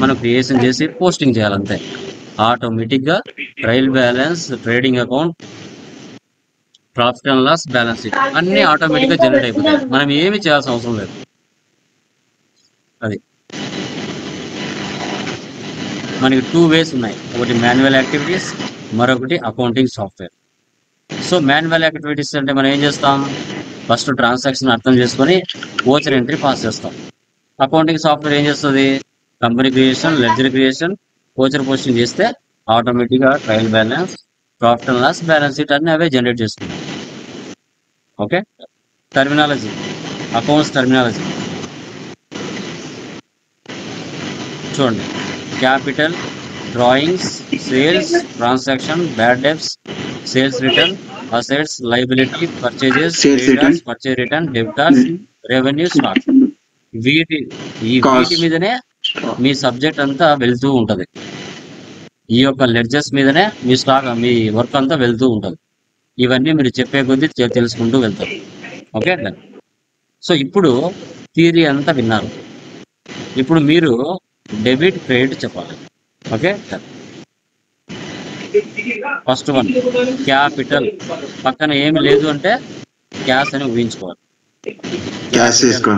మనం క్రియేషన్ చేసి పోస్టింగ్ చేయాలంతే. ఆటోమేటిక్ గా trial balance, trading account, profit and loss, balance sheet అన్ని ఆటోమేటిక్ గా జనరేట్ అయిపోతాయి. మనం ఏమి చేయాల్సిన అవసరం లేదు. అది మనకి 2 ways ఉన్నాయి. ఒకటి మాన్యువల్ యాక్టివిటీస్, మరొకటి accounting software. So manual activities అంటే మనం ఏం చేస్తాం? ఫస్ట్ ట్రాన్సాక్షన్ అర్థం చేసుకొని ఓచర్ ఎంట్రీ పాస్ చేస్తాం. అకౌంటింగ్ సాఫ్ట్వేర్ ఏం చేస్తుంది? Company creation, ledger creation, voucher posting చేస్తే ఆటోమేటిక్ గా trial balance, profit and loss, balance sheet అన్ని అవే జనరేట్ చేసుకుంటాం. ఓకే. టర్మినాలజీ, అకౌంట్స్ టర్మినాలజీ చూడండి. Capital, drawings, sales, transaction, bad debts, sales return, assets, liability, purchases, creditors, purchase return, debtors, revenue, stock. వీటి మీదనే మీ subject అంతా వెళ్తూ ఉంటది. ఈ యొక్క లెడ్జెస్ మీదనే మీ వర్క్ అంతా వెళ్తూ ఉంటది. ఇవన్నీ మీరు చెప్పే కొద్దీ తెలుసుకుంటూ వెళ్తారు. ఓకే. సో ఇప్పుడు థియరీ అంతా విన్నారు. ఇప్పుడు మీరు డెబిట్, క్రెడిట్ చెప్పాలి. ఓకే. First one capital. పక్కన ఏమి లేదు అంటే క్యాష్ అని ఊహించుకోవాలి.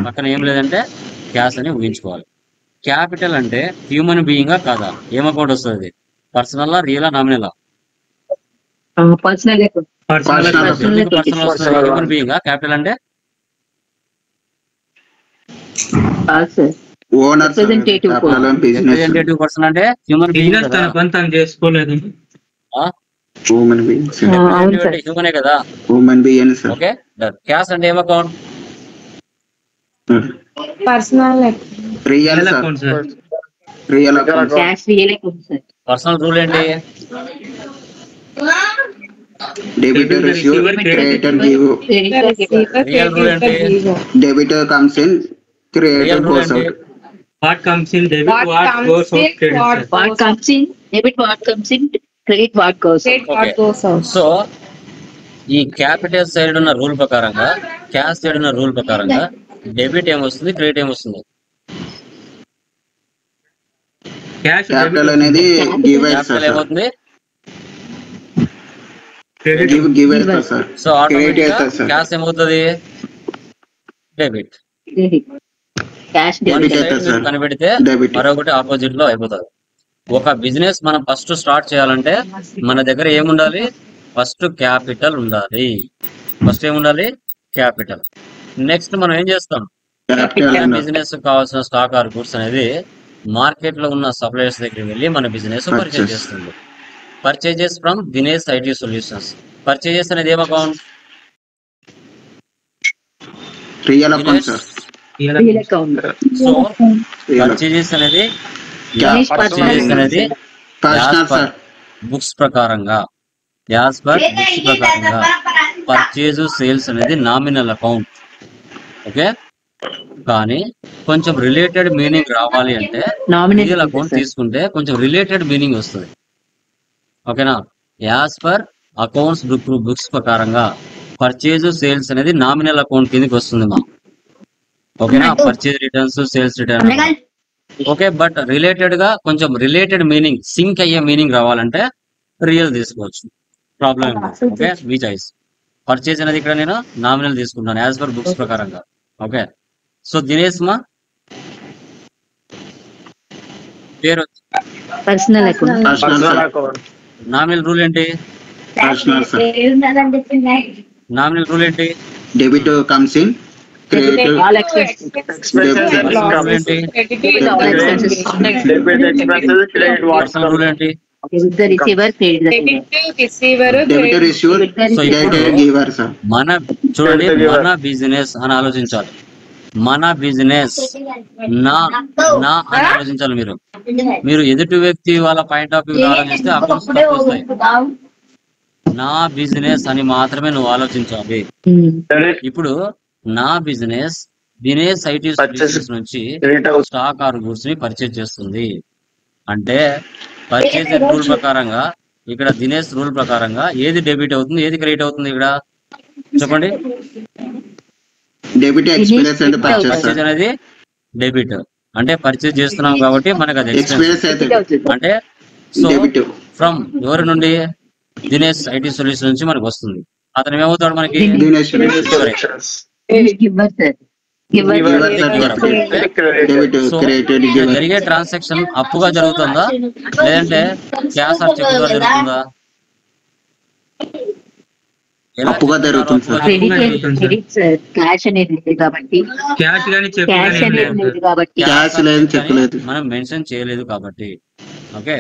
పక్కన ఏం లేదంటే క్యాష్ అని ఊహించుకోవాలి. క్యాపిటల్ అంటే హ్యూమన్ బీయింగా కాదా? ఏం అకౌంట్ వస్తుంది? Personal, real, nominal? Personal human బీయింగా క్యాపిటల్ అంటే రిప్రజెంటేటివ్ పర్సన్ అంటే హ్యూమన్ బీయింగ్ చేసుకోలేదు. హ్యూమనే కదా. ఓకే. క్యాష్ అంటే ఏం account? Personal real account. Personal rule ఏంటి? Debit the receiver, credit the give. Real rule ఏంటి? Debit the comes in, credit the goes out. What comes in debit, what goes out credit. What comes in debit, what comes in credit, what goes out. So ఈ capital side ఉన్న rule ప్రకారంగా, cash side ఉన్న rule ప్రకారంగా debit ఏమొస్తుంది, credit ఏమొస్తుంది? Capital అనేది capital ఏమవుతుంది? Give అవుతుంది సార్. సో క్రెడిట్ ఆటోమేటిక్ గా అవుతుంది సార్. క్యాష్ ఏమవుతుంది? Debit. Cash one debit side అవుతుంది మీరు సార్. కనిపెడితే డెబిట్. మరొకటి ఆపోజిట్ లో అయిపోతుంది. ఒక బిజినెస్ మనం ఫస్ట్ స్టార్ట్ చేయాలంటే మన దగ్గర ఏముండాలి? ఫస్ట్ క్యాపిటల్ ఉండాలి. ఫస్ట్ ఏముండాలి? క్యాపిటల్. నెక్స్ట్ మనం ఏం చేస్తాం? మన బిజినెస్ కావాల్సిన స్టాక్ ఆర్ గూడ్స్ అనేది మార్కెట్ లో ఉన్న సప్లయర్స్ దగ్గరికి వెళ్ళి మన బిజినెస్ పర్చేజ్ చేస్తుంది. Purchases from Dinesh IT solutions. Purchases అనేది ఏం account? Real account sir. So purchases అనేది పర్చేజెస్ అనేది పర్సనల్ సార్. బుక్స్ ప్రకారంగా పర్చేజ్ సేల్స్ అనేది నామినల్ అకౌంట్. ఓకే, కానీ కొంచెం రిలేటెడ్ మీనింగ్ రావాలి అంటే రియల్ అకౌంట్ తీసుకుంటే కొంచెం రిలేటెడ్ మీనింగ్ వస్తుంది. ఓకేనా? యాజ్ పర్ అకౌంట్స్ బుక్స్ ప్రకారంగా పర్చేజ్ సేల్స్ అనేది నామినల్ అకౌంట్ కిందకి వస్తుంది మా. ఓకేనా? Purchase returns, sales return. Okay, but related గా కొంచెం రిలేటెడ్ మీనింగ్, సింక్ అయ్యే మీనింగ్ రావాలంటే రియల్ తీసుకోవచ్చు. ప్రాబ్లం. ఓకే, మీ చాయిస్. పర్చేజ్ అనేది ఇక్కడ నేను నామినల్ తీసుకుంటాను యాజ్ పర్ బుక్స్ ప్రకారంగా. ఓకే, సో దినేష్ మా పేరు personal account. Personal account. Nominal rule ఏంటి? Personal sir. నామినల్ రూల్ ఏంటి? Debit comes in, credit all expenses. Rule ఏంటి? పర్సనల్ రూల్ ఏంటి? Debit the receiver, credit the giver. Debit receiver, so ఇప్పుడు credit giver sir. మన చూడండి, మన business అని ఆలోచించాలి. మన బిజినెస్ నా నా అని ఆలోచించాలి. మీరు ఎదుటి వ్యక్తి వాళ్ళ పాయింట్ ఆఫ్ వ్యూ ఆలోచిస్తే అకౌంట్స్ తక్కువ వస్తాయి. నా బిజినెస్ అని మాత్రమే నువ్వు ఆలోచించాలి. ఇప్పుడు నా బిజినెస్ దినేష్ ఐటీ సర్వీసెస్ నుంచి స్టాక్ ఆర్ గూడ్స్ ని పర్చేజ్ చేస్తుంది అంటే పర్చేజ్ రూల్ ప్రకారంగా ఇక్కడ దినేష్ రూల్ ప్రకారంగా ఏది డెబిట్ అవుతుంది, ఏది క్రెడిట్ అవుతుంది? ఇక్కడ చెప్పండి. డెబిట్ ఎక్స్పీరియన్స్ అంటే పర్చేజ్ అనేది డెబిట్ అంటే పర్చేజ్ చేస్తున్నాం కాబట్టి మనకు అది ఎక్స్పీరియన్స్ అయితే అంటే సో డెబిట్. ఫ్రమ్ ఎవరి నుండి? దినేష్ ఐటీ సొల్యూషన్ నుంచి మనకు వస్తుంది. అతను ఏమవుతాడు మనకి? Dinesh Giver, sir. Giver. Debit, so credit, giver. జరిగే ట్రాన్సాక్షన్ అప్పుగా జరుగుతుందా లేదంటే క్యాష్ ఆర్ చెక్ గా జరుగుతుందా? అప్పుగా జరుగుతుంది సార్. Credit, sir. Cash అనేది లేదు కాబట్టి. క్యాష్ గానీ చెక్ Cash అనేది లేదు కాబట్టి. క్యాష్ లేదు, చెక్ లేదు. మనం మెన్షన్ చేయలేదు కాబట్టి. ఓకే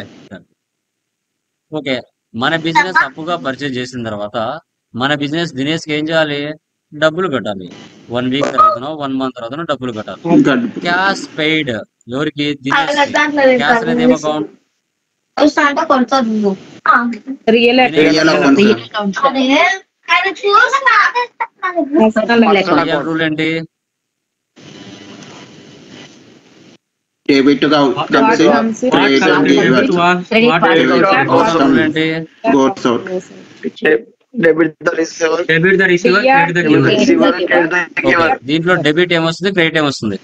ఓకే, మన బిజినెస్ అప్పుగా పర్చేజ్ చేసిన తర్వాత మన బిజినెస్ దినేష్ కి ఏం చేయాలి? డబ్బులు కట్టాలి. 1 వీక్ తర్వాతనో 1 మంత్ తర్వాతనో డబ్బులు కట్టాలి. క్యాష్ పెయిడ్ ఎవరికి? దినేష్. క్యాష్ అనేది ఏం account? Real real account sir. Real rule ఏంటి? Debit comes in, credit giver. Rule ఏంటి? Goes out. Debit the receiver, credit the giver. దీంట్లో డెబిట్ ఏమొస్తుంది, క్రెడిట్ ఏమొస్తుంది?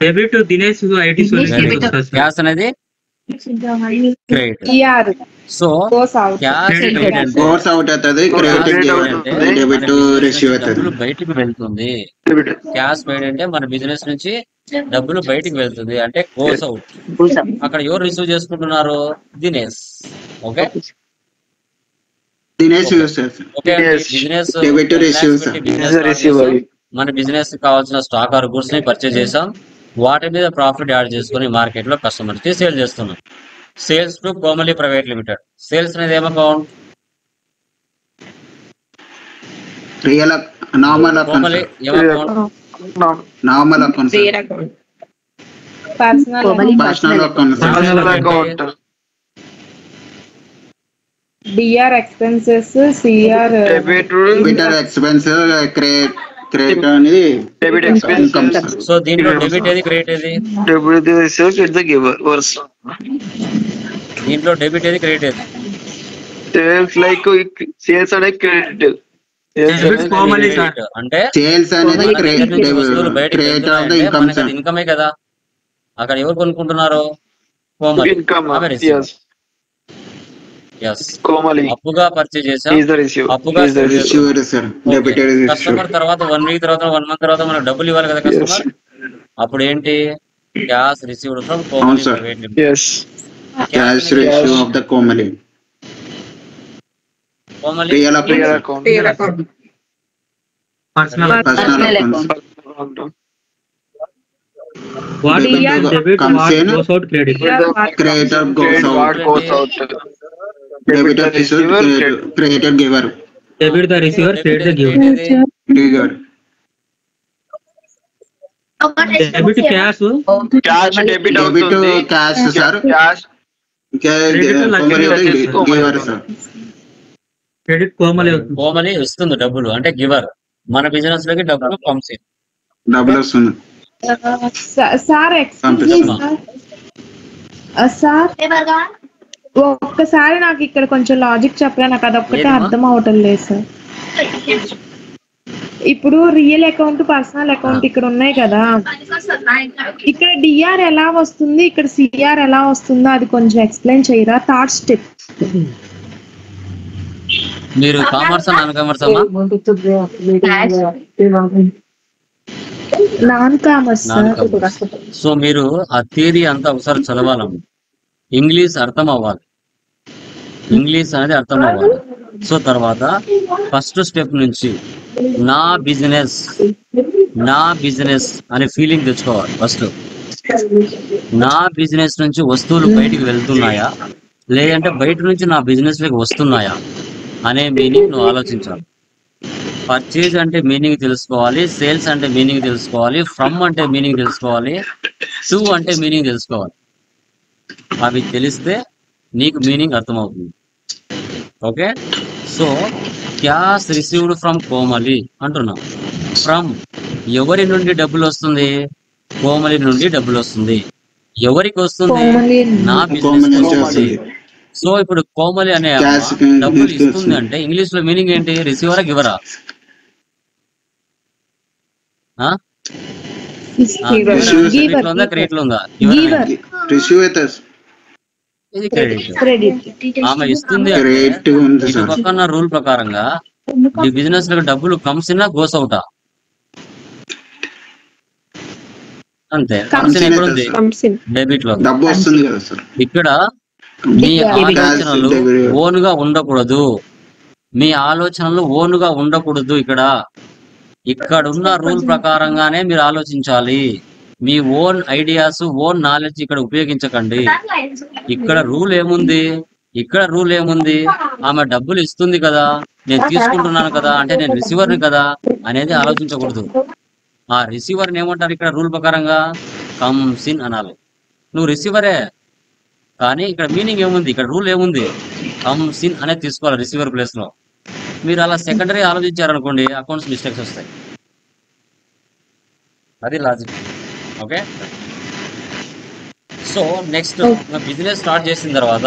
Debit Dinesh IT solutions. Cash అనేది credit. So cash goes out అవుతుంది, credit giver అవుతుంది, debit receive అవుతుంది. డబ్బులు బయటికి వెళ్తుంది. క్యాష్ పెయిడ్ అంటే మన బిజినెస్ నుంచి డబ్బులు బయటికి వెళ్తుంది అంటే గోస్ అవుట్. అక్కడ ఎవరు రిసీవ్ చేసుకుంటున్నారు? Dinesh. Okay Dinesh use sir. Okay, business debit receive. మన బిజినెస్ కావాల్సిన స్టాక్ ఆర్ గూడ్స్ ని పర్చేజ్ చేసాం. వాటి మీద ప్రాఫిట్ యాడ్ చేసుకుని మార్కెట్ లో కస్టమర్స్ కి సేల్ చేస్తున్నాం. Sales to Komali private limited. Sales అనేది ఏం account? Real normal account. Komali ఏం account? Normal account sir. Personal account. DR expenses, CR debit expense, credit అనేది debit income expense. Sir. So దీంట్లో debit ఏది, క్రెడిట్ ఏది? Debit receive, credit the giver. దీంట్లో debit ఏది, credit ఏది? సేల్స్ లైక్ సేల్స్ అనే credit. Komali sir. అంటే sales అనేది వస్తువులు బయటకు క్రెడిట్ ఆఫ్ ద వెళ్తున్నాయంటే ఇన్కమ్ మనకి సార్. అది ఇన్కమే కదా. అక్కడ ఎవరు కొనుక్కుంటున్నారు? కోమలి. ఇన్కమ్. ఆమె receiver. ఎస్ Komali అప్పుగా పర్చేజ్ చేసాం, is the receiver. అప్పుగా Is the sell receiver. చేస్తున్నాం. Receiver sir, okay, debtor receiver. Customer తర్వాత 1 వీక్ తర్వాత 1 మంత్ తర్వాత మనకు డబ్బులు ఇవ్వాలి కదా Yes. కస్టమర్. అప్పుడు ఏంటి? క్యాష్ రిసీవ్డ్ ఫ్రమ్ అవును Komali sir. Private limited. Yes. Cash receive of the Komali. Komali real Real account, account. Personal personal Personal account. account. what Debit comes go- debit, comes what in. goes out credit. Creator goes Credit out. what goes out. Debit the the receiver, credit. Creator giver. Debit the receiver, credit the giver. Trigger. Debit cash, Cash debit debit అవుతుంది. Cash sir, Cash Komali giver sir. credit Komali అవుతుంది. కోమలి ఇస్తుంది డబ్బులు, అంటే giver. మన business లోకి డబ్బులు pumps. డబ్బులు వస్తుంది. సార్ ఎక్స్క్యూజ్ సార్, ఒక్కసారి నాకు ఇక్కడ కొంచెం లాజిక్ చెప్పరా, నాకు అదొక్కటే ఏదమ్మా? అర్థం అవటం లేదు సార్. ఇప్పుడు రియల్ అకౌంట్, పర్సనల్ అకౌంట్ ఇక్కడ ఉన్నాయి కదా, ఇక్కడ డిఆర్ ఎలా వస్తుంది, ఇక్కడ సిఆర్ ఎలా వస్తుందో అది కొంచెం ఎక్స్ప్లెయిన్ చేయరా? Third step. మీరు కామర్స్ నాన్ కామర్స్ అమ్మా? Non commerce non sir. Commerce. So మీరు ఆ థియరీ అంతా ఒకసారి చదవాలమ్మా. ఇంగ్లీష్ అర్థం అవ్వాలి, ఇంగ్లీష్ అనేది అర్థం అవ్వాలి. సో తర్వాత ఫస్ట్ స్టెప్ నుంచి నా బిజినెస్ అనే ఫీలింగ్ తెచ్చుకోవాలి. ఫస్ట్ నా బిజినెస్ నుంచి వస్తువులు బయటికి వెళ్తున్నాయా, లేదంటే బయట నుంచి నా బిజినెస్ లోకి వస్తున్నాయా అనే మీనింగ్ నువ్వు ఆలోచించాలి. పర్చేజ్ అంటే మీనింగ్ తెలుసుకోవాలి, సేల్స్ అంటే మీనింగ్ తెలుసుకోవాలి, ఫ్రమ్ అంటే మీనింగ్ తెలుసుకోవాలి, టు అంటే మీనింగ్ తెలుసుకోవాలి. అవి తెలిస్తే నీకు మీనింగ్ అర్థమవుతుంది. Okay, so cash received from Komali అంటున్నాం. ఫ్రమ్ ఎవరి నుండి డబ్బులు వస్తుంది? కోమలి నుండి డబ్బులు వస్తుంది. ఎవరికి వస్తుంది? కోమలి నా కోమలి బిజినెస్ నుంచి వస్తుంది. వస్తుంది. సో ఇప్పుడు కోమలి అనే అమ్మ Cash కి డబ్బులు తీసుకొస్తుంది. ఇస్తుంది అంటే ఇంగ్లీష్ లో మీనింగ్ ఏంటి? రిసీవరా గివరా? Giver. ఉందా క్రెడిట్ లో ఉందా? Giver. రిసీవ్ అయితే ఇది క్రెడిట్. క్రెడిట్. ఆమె ఇస్తుంది అంటే క్రెడిట్ ఉంది ఇటు సార్. పక్కన రూల్ ప్రకారంగా ఈ బిజినెస్ లో డబ్బులు కమ్స్ ఇన్ గోస్ అవుటా? అంతే. కమ్స్ ఇన్ ఎక్కడ ఉంది? డెబిట్ లో. డబ్బు వస్తుంది కదా సార్. ఇక్కడ మీ ఆలోచనలు ఓన్ గా ఉండకూడదు, మీ ఆలోచనలు ఓన్ గా ఉండకూడదు. ఇక్కడ ఉన్న రూల్ ప్రకారంగానే మీరు ఆలోచించాలి. మీ ఓన్ ఐడియాస్, ఓన్ నాలెడ్జ్ ఇక్కడ ఉపయోగించకండి. ఇక్కడ రూల్ ఏముంది? ఆమె డబ్బులు ఇస్తుంది కదా, నేను తీసుకుంటున్నాను కదా, అంటే నేను రిసీవర్ని కదా అనేది ఆలోచించకూడదు. ఆ రిసీవర్ని ఏమంటారు ఇక్కడ రూల్ ప్రకారంగా? కమ్స్ ఇన్ అనాలి. నువ్వు రిసీవరే, కానీ ఇక్కడ మీనింగ్ ఏముంది? ఇక్కడ రూల్ ఏముంది? కమ్స్ ఇన్ అనేది తీసుకోవాలి రిసీవర్ ప్లేస్ లో. మీరు అలా సెకండరీ ఆలోచించారనుకోండి, అకౌంట్స్ మిస్టేక్స్ వస్తాయి. అది logic. Okay, so next business start చేసిన తర్వాత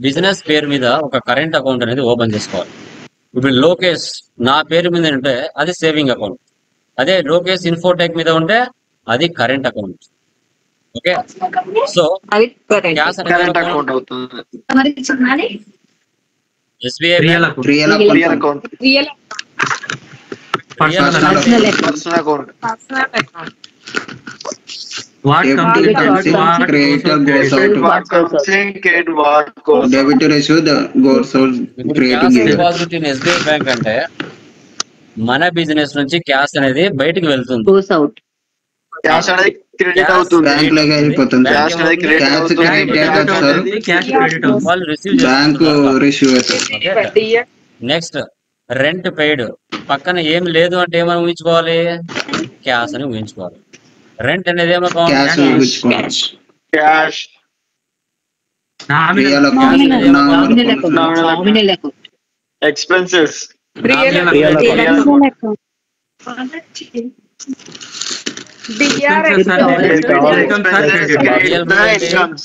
బిజినెస్ పేరు మీద ఒక కరెంట్ అకౌంట్ అనేది ఓపెన్ చేసుకోవాలి. ఇప్పుడు లోకేష్ నా పేరు మీద ఉంటే అది సేవింగ్ అకౌంట్, అదే లోకేష్ ఇన్ఫోటెక్ మీద ఉంటే అది current account. Okay, so cash current account అవుతుంది. SBI Real account. Real Real account. account. Real Personal account. Personal account. What comes in Debit debit, what creator goes goes out out. credit. What comes in, credit what goes out. Debit receive goes out creating cash giver. Deposit in SBI bank అంటే మన business నుంచి cash అనేది బయటికి వెళ్తుంది. goes out. Cash అనేది credit అవుతుంది. Bank లాగా అయిపోతుంది సార్. Cash అనేది క్రెడిట్ క్యాష్ అవుతుంది. క్రెడిట్ Debit అవుతుంది సార్. అవుతుంది, cash credit అవుతుంది. వాళ్ళు రిసీవ్ బ్యాంక్ రిసీవ్ అవుతుంది. Next rent paid. పక్కన ఏం లేదు అంటే ఏమని ఊహించుకోవాలి? క్యాష్ అని ఊహించుకోవాలి. రెంట్ అనేది ఏమో క్యాష్ ఊహించుకోవాలి. Cash. Nominal. Real Nominal account. account. Nominal account. Nominal account. Expenses. Real Real account. account. DR Expenses are Credit debit, card. incomes are Expenses. credit. Credit the incomes.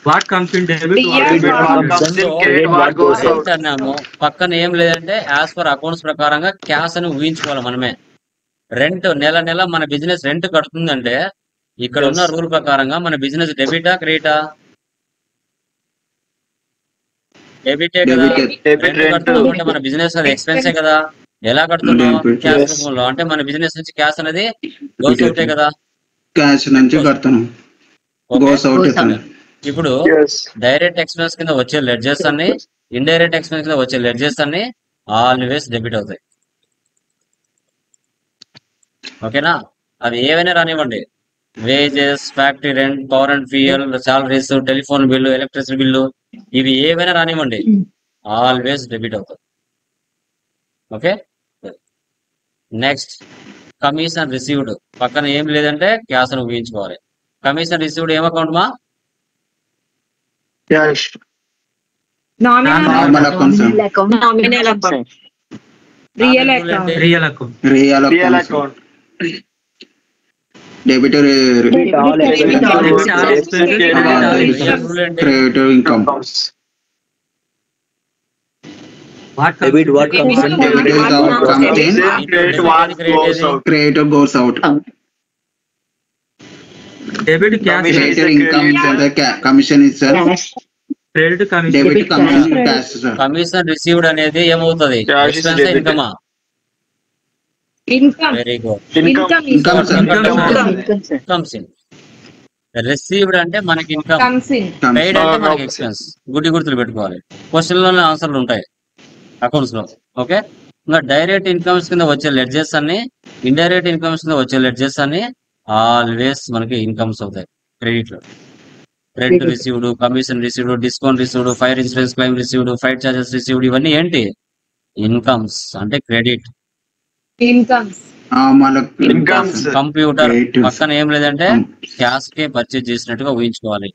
What comes in debit, what Debit, goes What out. comes in, credit what goes out. Rent అన్నాము. పక్కన ఏం లేదంటే as per accounts ప్రకారంగా cash అని ఊహించుకోవాలి మనమే. Rent నెల మన business rent కడుతుందంటే ఇక్కడ ఉన్న రూల్ ప్రకారంగా మన బిజినెస్ డెబిటా క్రెడిటా? డెబిటే కదా, Debit. రెంట్ కడుతున్నాం అంటే మన బిజినెస్ అది ఎక్స్పెన్సే కదా. ఎలా కడుతున్నాం? Debit. Cash Yes. రూపంలో. అంటే మన బిజినెస్ నుంచి క్యాష్ అనేది గోస్ అవుటే కదా. క్యాష్ నుంచి కడతాను, ఓకే, గోస్ అవుట్ Goes అవుతాను. ఇప్పుడు Yes. డైరెక్ట్ ఎక్స్పెన్స్ కింద వచ్చే లెడ్జెస్ అన్ని, ఇండైరెక్ట్ ఎక్స్పెన్స్ కింద వచ్చే లెడ్జెస్ అన్ని ఆల్వేస్ డెబిట్ అవుతాయి. ఓకేనా? అవి ఏవైనా రానివ్వండి, wages, factory rent, power and fuel, salaries, telephone bill, electricity bill, ఇవి ఏవైనా రానివ్వండి ఆల్వేస్ డెబిట్ అవుతాయి. Okay, next commission received. పక్కన ఏం లేదంటే క్యాష్ అని ఊహించుకోవాలి. కమిషన్ రిసీవ్డ్ ఏం అకౌంట్ మా? Cash. Nominal Normal account, sir. Nominal account. Nominal account. Real Nominal account. అంటే real account. Real Real account, account. Debit Debit all expenses. Real rule అంటే credit income, Accounts. Debit what Debit is the comes in, Credit what goes out. credit goes out. Debit cash. Commission. Credit income is the commission is sir. Cash. Credit commission. Debit comes in cash, sir. Commission received అనేది ఏమవుతుంది? Cash is expense debited. ఇన్కమా? Income. Very good. Income Income, sir. Income, sir. Comes in. Received అంటే మనకి income, comes in. Comes paid అంటే మనకి Okay. Expense. గుడ్డి గుర్తులు పెట్టుకోవాలి, క్వశ్చన్ లోనే ఆన్సర్లు ఉంటాయి అకౌంట్స్ లో. ఓకే, ఇంకా డైరెక్ట్ ఇన్కమ్స్ కింద వచ్చే లెడ్జెస్ అన్ని, ఇండైరెక్ట్ ఇన్కమ్స్ కింద వచ్చే లెడ్జెస్ అన్ని ఆల్వేస్ మనకి ఇన్కమ్స్ అవుతాయి క్రెడిట్ లో. Rent received, commission received, discount received, fire insurance claim received, flight charges received, ఇవన్నీ ఏంటి? ఇన్కమ్స్ అంటే క్రెడిట్. ఇన్కమ్స్. మనకు Incomes. Computer Credit. పక్కన ఏం లేదంటే క్యాష్ కే పర్చేజ్ చేసినట్టుగా ఊహించుకోవాలి.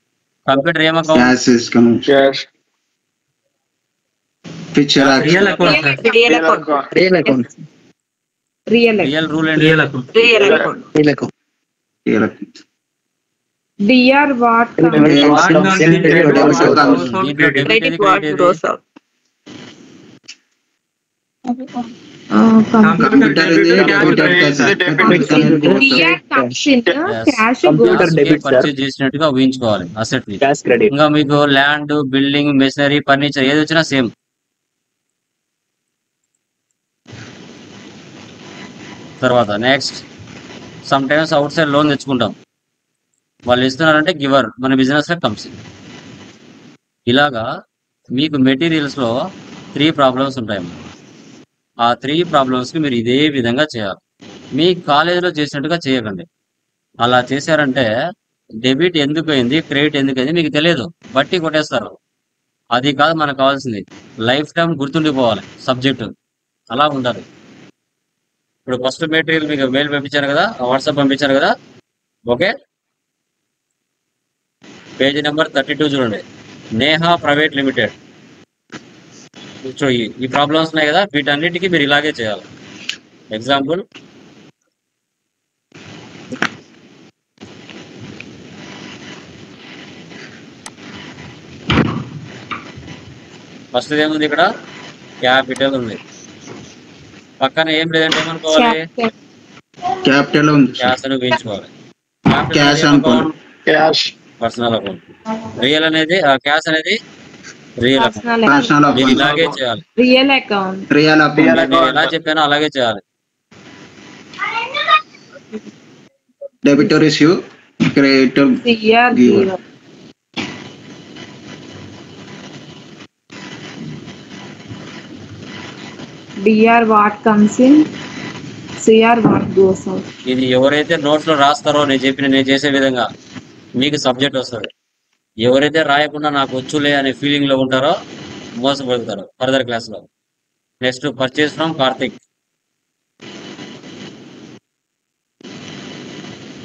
కంప్యూటర్ ఏం account? cash is coming. Cash. Picture real action, account sir. Real account. Real account. Real real rule ఏంటి? Real account. Real account. Real account. real account. DR what Debit what comes in. Credit what goes out. దీంట్లో debit Credit ఏది, what credit ఏది? goes out. Computer is the Computer is the debit. DR comes in cash Computer goes. debit, sir. Purchase చేసినట్టుగా ఊహించుకోవాలి asset ని. Cash credit. ఇంకా మీకు land, building, machinery, furniture ఏది వచ్చినా సేమ్. తర్వాత next, some times out side loan తెచ్చుకుంటాం, వాళ్ళు ఇస్తున్నారంటే గివర్, మన బిజినెస్ లో కమ్స్. ఇలాగా మీకు మెటీరియల్స్ లో 3 ప్రాబ్లమ్స్ ఉంటాయి. ఆ 3 ప్రాబ్లమ్స్ కి మీరు ఇదే విధంగా చేయాలి. మీ కాలేజీలో చేసినట్టుగా చేయకండి. అలా చేశారంటే డెబిట్ ఎందుకు అయింది, క్రెడిట్ ఎందుకు అయింది మీకు తెలియదు, బట్టి కొట్టేస్తారు. అది కాదు మనకు కావాల్సింది, లైఫ్ టైం గుర్తుండిపోవాలి సబ్జెక్టు, అలా ఉండాలి. ఇప్పుడు ఫస్ట్ మెటీరియల్ మీకు మెయిల్ పంపించాను కదా, వాట్సాప్ పంపించాను కదా. ఓకే, పేజీ నెంబర్ 32 చూడండి. Neha private limited. సో ఈ ప్రాబ్లమ్స్ ఉన్నాయి కదా, వీటన్నిటికీ మీరు ఇలాగే చేయాలి. ఎగ్జాంపుల్, ఫస్ట్ ఏముంది ఇక్కడ? క్యాపిటల్ ఉంది. పక్కన ఏం లేదంటే ఏమనుకోవాలి? క్యాపిటల్ ఉంది, క్యాష్ అని ఊహించుకోవాలి. క్యాష్ అనుకోండి. Cash. Personal account. రియల్ అనేది క్యాష్ అనేది రియల్ అకౌంట్. పర్సనల్ పర్సనల్ మీరు అకౌంట్, ఇలాగే చేయాలి. Real account. Real account. నేను ఎలా చెప్పానో అలాగే చేయాలి. Debit receive, credit CR giver. DR what comes in, CR what goes out. ఇది ఎవరైతే నోట్స్ లో రాస్తారో నేను చేసే విధంగా మీకు సబ్జెక్ట్ వస్తుంది. ఎవరైతే రాయకుండా నాకు వచ్చులే అనే ఫీలింగ్ లో ఉంటారో మోసపోతారు ఫర్దర్ క్లాస్ లో. Next, purchase from Karthik.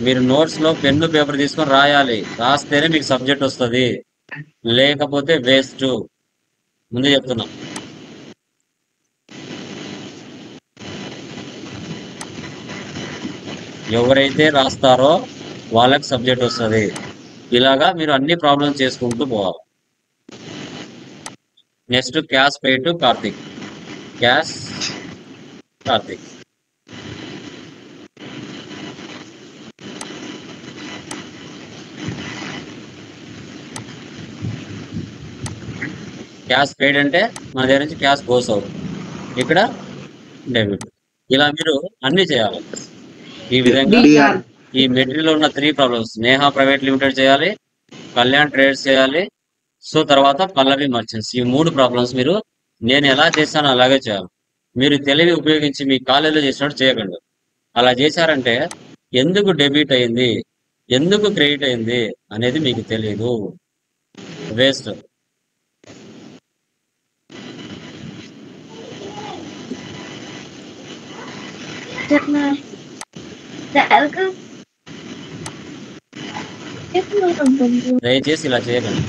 మీరు నోట్స్ లో పెన్ను పేపర్ తీసుకొని రాయాలి. రాస్తేనే మీకు సబ్జెక్ట్ వస్తుంది, లేకపోతే వేస్ట్. ముందే చెప్తున్నా. ఎవరైతే రాస్తారో వాళ్ళకి సబ్జెక్ట్ వస్తుంది. ఇలాగా మీరు అన్ని ప్రాబ్లమ్స్ చేసుకుంటూ పోవాలి. Next, cash pay to Karthik. Cash Karthik. Cash paid అంటే మన దగ్గర నుంచి క్యాష్ గోస్ అవుట్, ఇక్కడ డెబిట్. ఇలా మీరు అన్ని చేయాలి. ఈ విధంగా DR. ఈ మెటీరియల్ ఉన్న 3 ప్రాబ్లమ్స్ నేహా ప్రైవేట్ లిమిటెడ్ చేయాలి, కళ్యాణ్ ట్రేడ్స్ చేయాలి, సో తర్వాత పల్లవి మర్చెంట్స్. ఈ 3 ప్రాబ్లమ్స్ మీరు నేను ఎలా చేశానో అలాగే చేయాలి. మీరు తెలివి ఉపయోగించి మీ కాలేజీలో చేసినట్టు చేయకండి. అలా చేశారంటే ఎందుకు డెబిట్ అయింది, ఎందుకు క్రెడిట్ అయింది అనేది మీకు తెలియదు, వేస్ట్. దయచేసి ఇలా చేయకండి.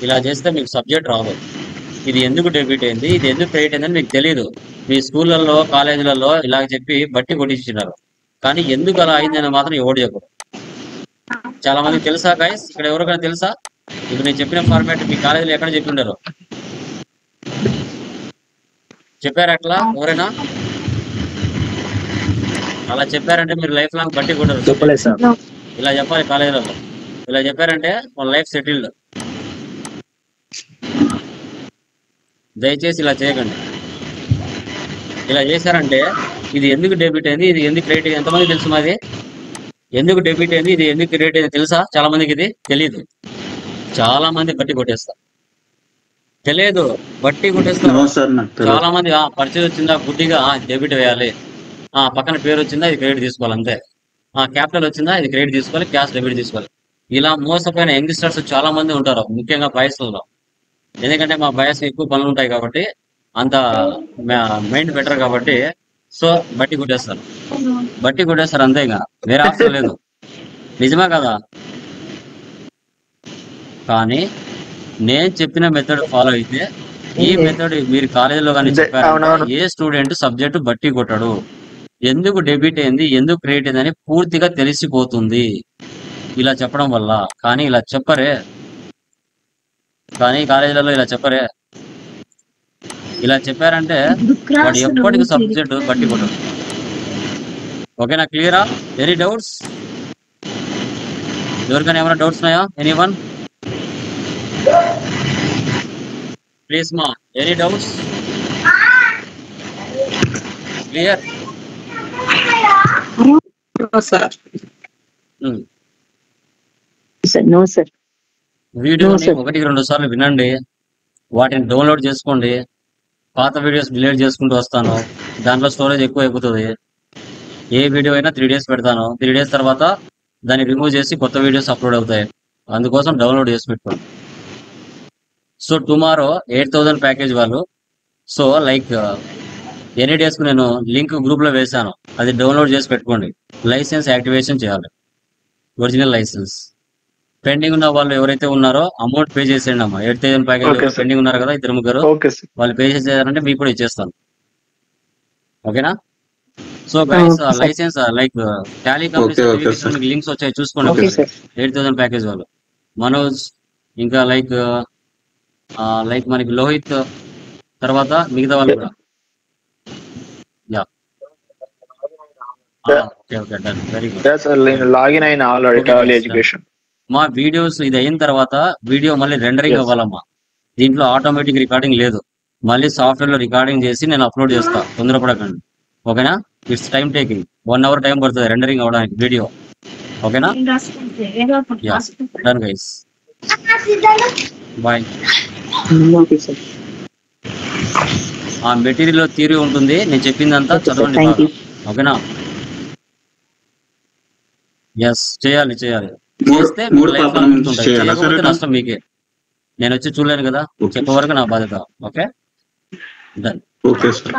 ఇలా చేస్తే మీకు సబ్జెక్ట్ రాదు. ఇది ఎందుకు డెబిట్ అయింది, ఇది ఎందుకు క్రెడిట్ అయిందని మీకు తెలియదు. మీ స్కూళ్ళల్లో కాలేజీలలో ఇలా చెప్పి బట్టి కొట్టించినారు, కానీ ఎందుకు అలా అయిందని మాత్రం ఎవడు చెప్పరు. చాలా మందికి తెలుసా గైస్? ఇక్కడ ఎవరికైనా తెలుసా? ఇప్పుడు నేను చెప్పిన ఫార్మాట్ మీ కాలేజీలో ఎక్కడ చెప్పి ఉండరు? చెప్పారు అట్లా ఎవరైనా? అలా చెప్పారంటే మీరు లైఫ్ లాంగ్ బట్టి కొట్టరు. చెప్పలేదు సార్. ఇలా చెప్పాలి కాలేజీలలో. ఇలా చెప్పారంటే వాళ్ళ లైఫ్ సెటిల్డ్. దయచేసి ఇలా చేయకండి. ఇలా చేశారంటే ఇది ఎందుకు డెబిట్ అయింది, ఇది ఎందుకు క్రెడిట్ అయింది, ఎంతమంది తెలుసు? మాది ఎందుకు డెబిట్ అయింది, ఇది ఎందుకు క్రెడిట్ అయింది తెలుసా? చాలా మందికి ఇది తెలియదు. చాలా మంది బట్టి కొట్టేస్తారు. తెలియదు, బట్టి కొట్టేస్తారు. చాలా మంది పర్చేజ్ వచ్చిందా గుడ్డిగా డెబిట్ వేయాలి, పక్కన పేరు వచ్చిందా ఇది క్రెడిట్ తీసుకోవాలి, అంతే. క్యాపిటల్ వచ్చిందా ఇది క్రెడిట్ తీసుకోవాలి, క్యాష్ డెబిట్ తీసుకోవాలి. ఇలా మోసపోయిన యంగ్స్టర్స్ చాలా మంది ఉంటారు, ముఖ్యంగా బయస్లలో. ఎందుకంటే మా బయస్ ఎక్కువ పనులు ఉంటాయి కాబట్టి, అంత మైండ్ బెటర్ కాబట్టి, సో బట్టి కొట్టేస్తారు. బట్టి కొట్టేస్తారు అంతే, ఇంకా వేరే ఆప్షన్ లేదు. నిజమే కదా? కానీ నేను చెప్పిన మెథడ్ ఫాలో అయితే, ఈ మెథడ్ మీరు కాలేజీలో కానీ చెప్పారు, ఏ స్టూడెంట్ సబ్జెక్టు బట్టి కొట్టాడు, ఎందుకు డెబిట్ అయింది, ఎందుకు క్రెడిట్ అయింది అని పూర్తిగా తెలిసిపోతుంది ఇలా చెప్పడం వల్ల. కానీ ఇలా చెప్పరే, కానీ కాలేజీలలో ఇలా చెప్పరే. ఇలా చెప్పారంటే వాడు ఎప్పటికీ సబ్జెక్టు బట్టి కొట్టడు. ఓకేనా? క్లియరా? Any doubts? ఎవరికైనా ఏమైనా డౌట్స్ ఉన్నాయా? ఎనీవన్? ప్లీజ్ మా, any doubts? Clear? No sir. వీడియోని 1-2 సార్లు వినండి, వాటిని డౌన్లోడ్ చేసుకోండి. పాత వీడియోస్ డిలీట్ చేసుకుంటూ వస్తాను, దాంట్లో స్టోరేజ్ ఎక్కువ అయిపోతుంది. ఏ వీడియో అయినా 3 days పెడతాను, 3 days తర్వాత దాన్ని రిమూవ్ చేసి కొత్త వీడియోస్ అప్లోడ్ అవుతాయి. అందుకోసం డౌన్లోడ్ చేసి పెట్టుకోండి. సో టుమారో 8,000 ప్యాకేజ్ వాళ్ళు, సో లైక్ ఎనీ డేస్కు నేను లింక్ గ్రూప్లో వేశాను, అది డౌన్లోడ్ చేసి పెట్టుకోండి. లైసెన్స్ యాక్టివేషన్ చేయాలి, ఒరిజినల్ లైసెన్స్. పెండింగ్ ఉన్న వాళ్ళు ఎవరైతే ఉన్నారో అమౌంట్ పే చేసేయండి అమ్మా. 8,000 ప్యాకేజ్ పెండింగ్ ఉన్నారు కదా, 2-3 వాళ్ళు పే చేసేయారంటే మీకు కూడా ఇచ్చేస్తాను. ఓకేనా? So guys, license like Tally company links వచ్చాయి చూసుకోండి. 8,000 ప్యాకేజ్ వాళ్ళు, మనోజ్, ఇంకా లైక్ మనకి లోహిత్, తర్వాత మిగతా వాళ్ళు కూడా. Yeah, okay okay, done, very good. Login అయిన ఆల్రెడీ టాలీ ఎడ్యుకేషన్. మా వీడియోస్ ఇది అయిన తర్వాత వీడియో మళ్ళీ రెండరింగ్ అవ్వాలమ్మా. దీంట్లో ఆటోమేటిక్ రికార్డింగ్ లేదు, మళ్ళీ సాఫ్ట్వేర్ లో రికార్డింగ్ చేసి నేను అప్లోడ్ చేస్తా. తొందరపడకండి, ఓకేనా? It's time taking, 1 hour time పడుతుంది రెండరింగ్ అవ్వడానికి వీడియో. ఓకేనా? Done guys, bye. ఆ మెటీరియల్ థియరీ ఉంటుంది, నేను చెప్పిందంతా చదవండి, ఓకేనా? ఎస్, చేయాలి చేయాలి. చేస్తే చేయకపోతే నష్టం మీకే. నేను వచ్చి చూడలేను కదా, చెప్పే వరకు నా బాధ్యత. Okay, done. Okay sir.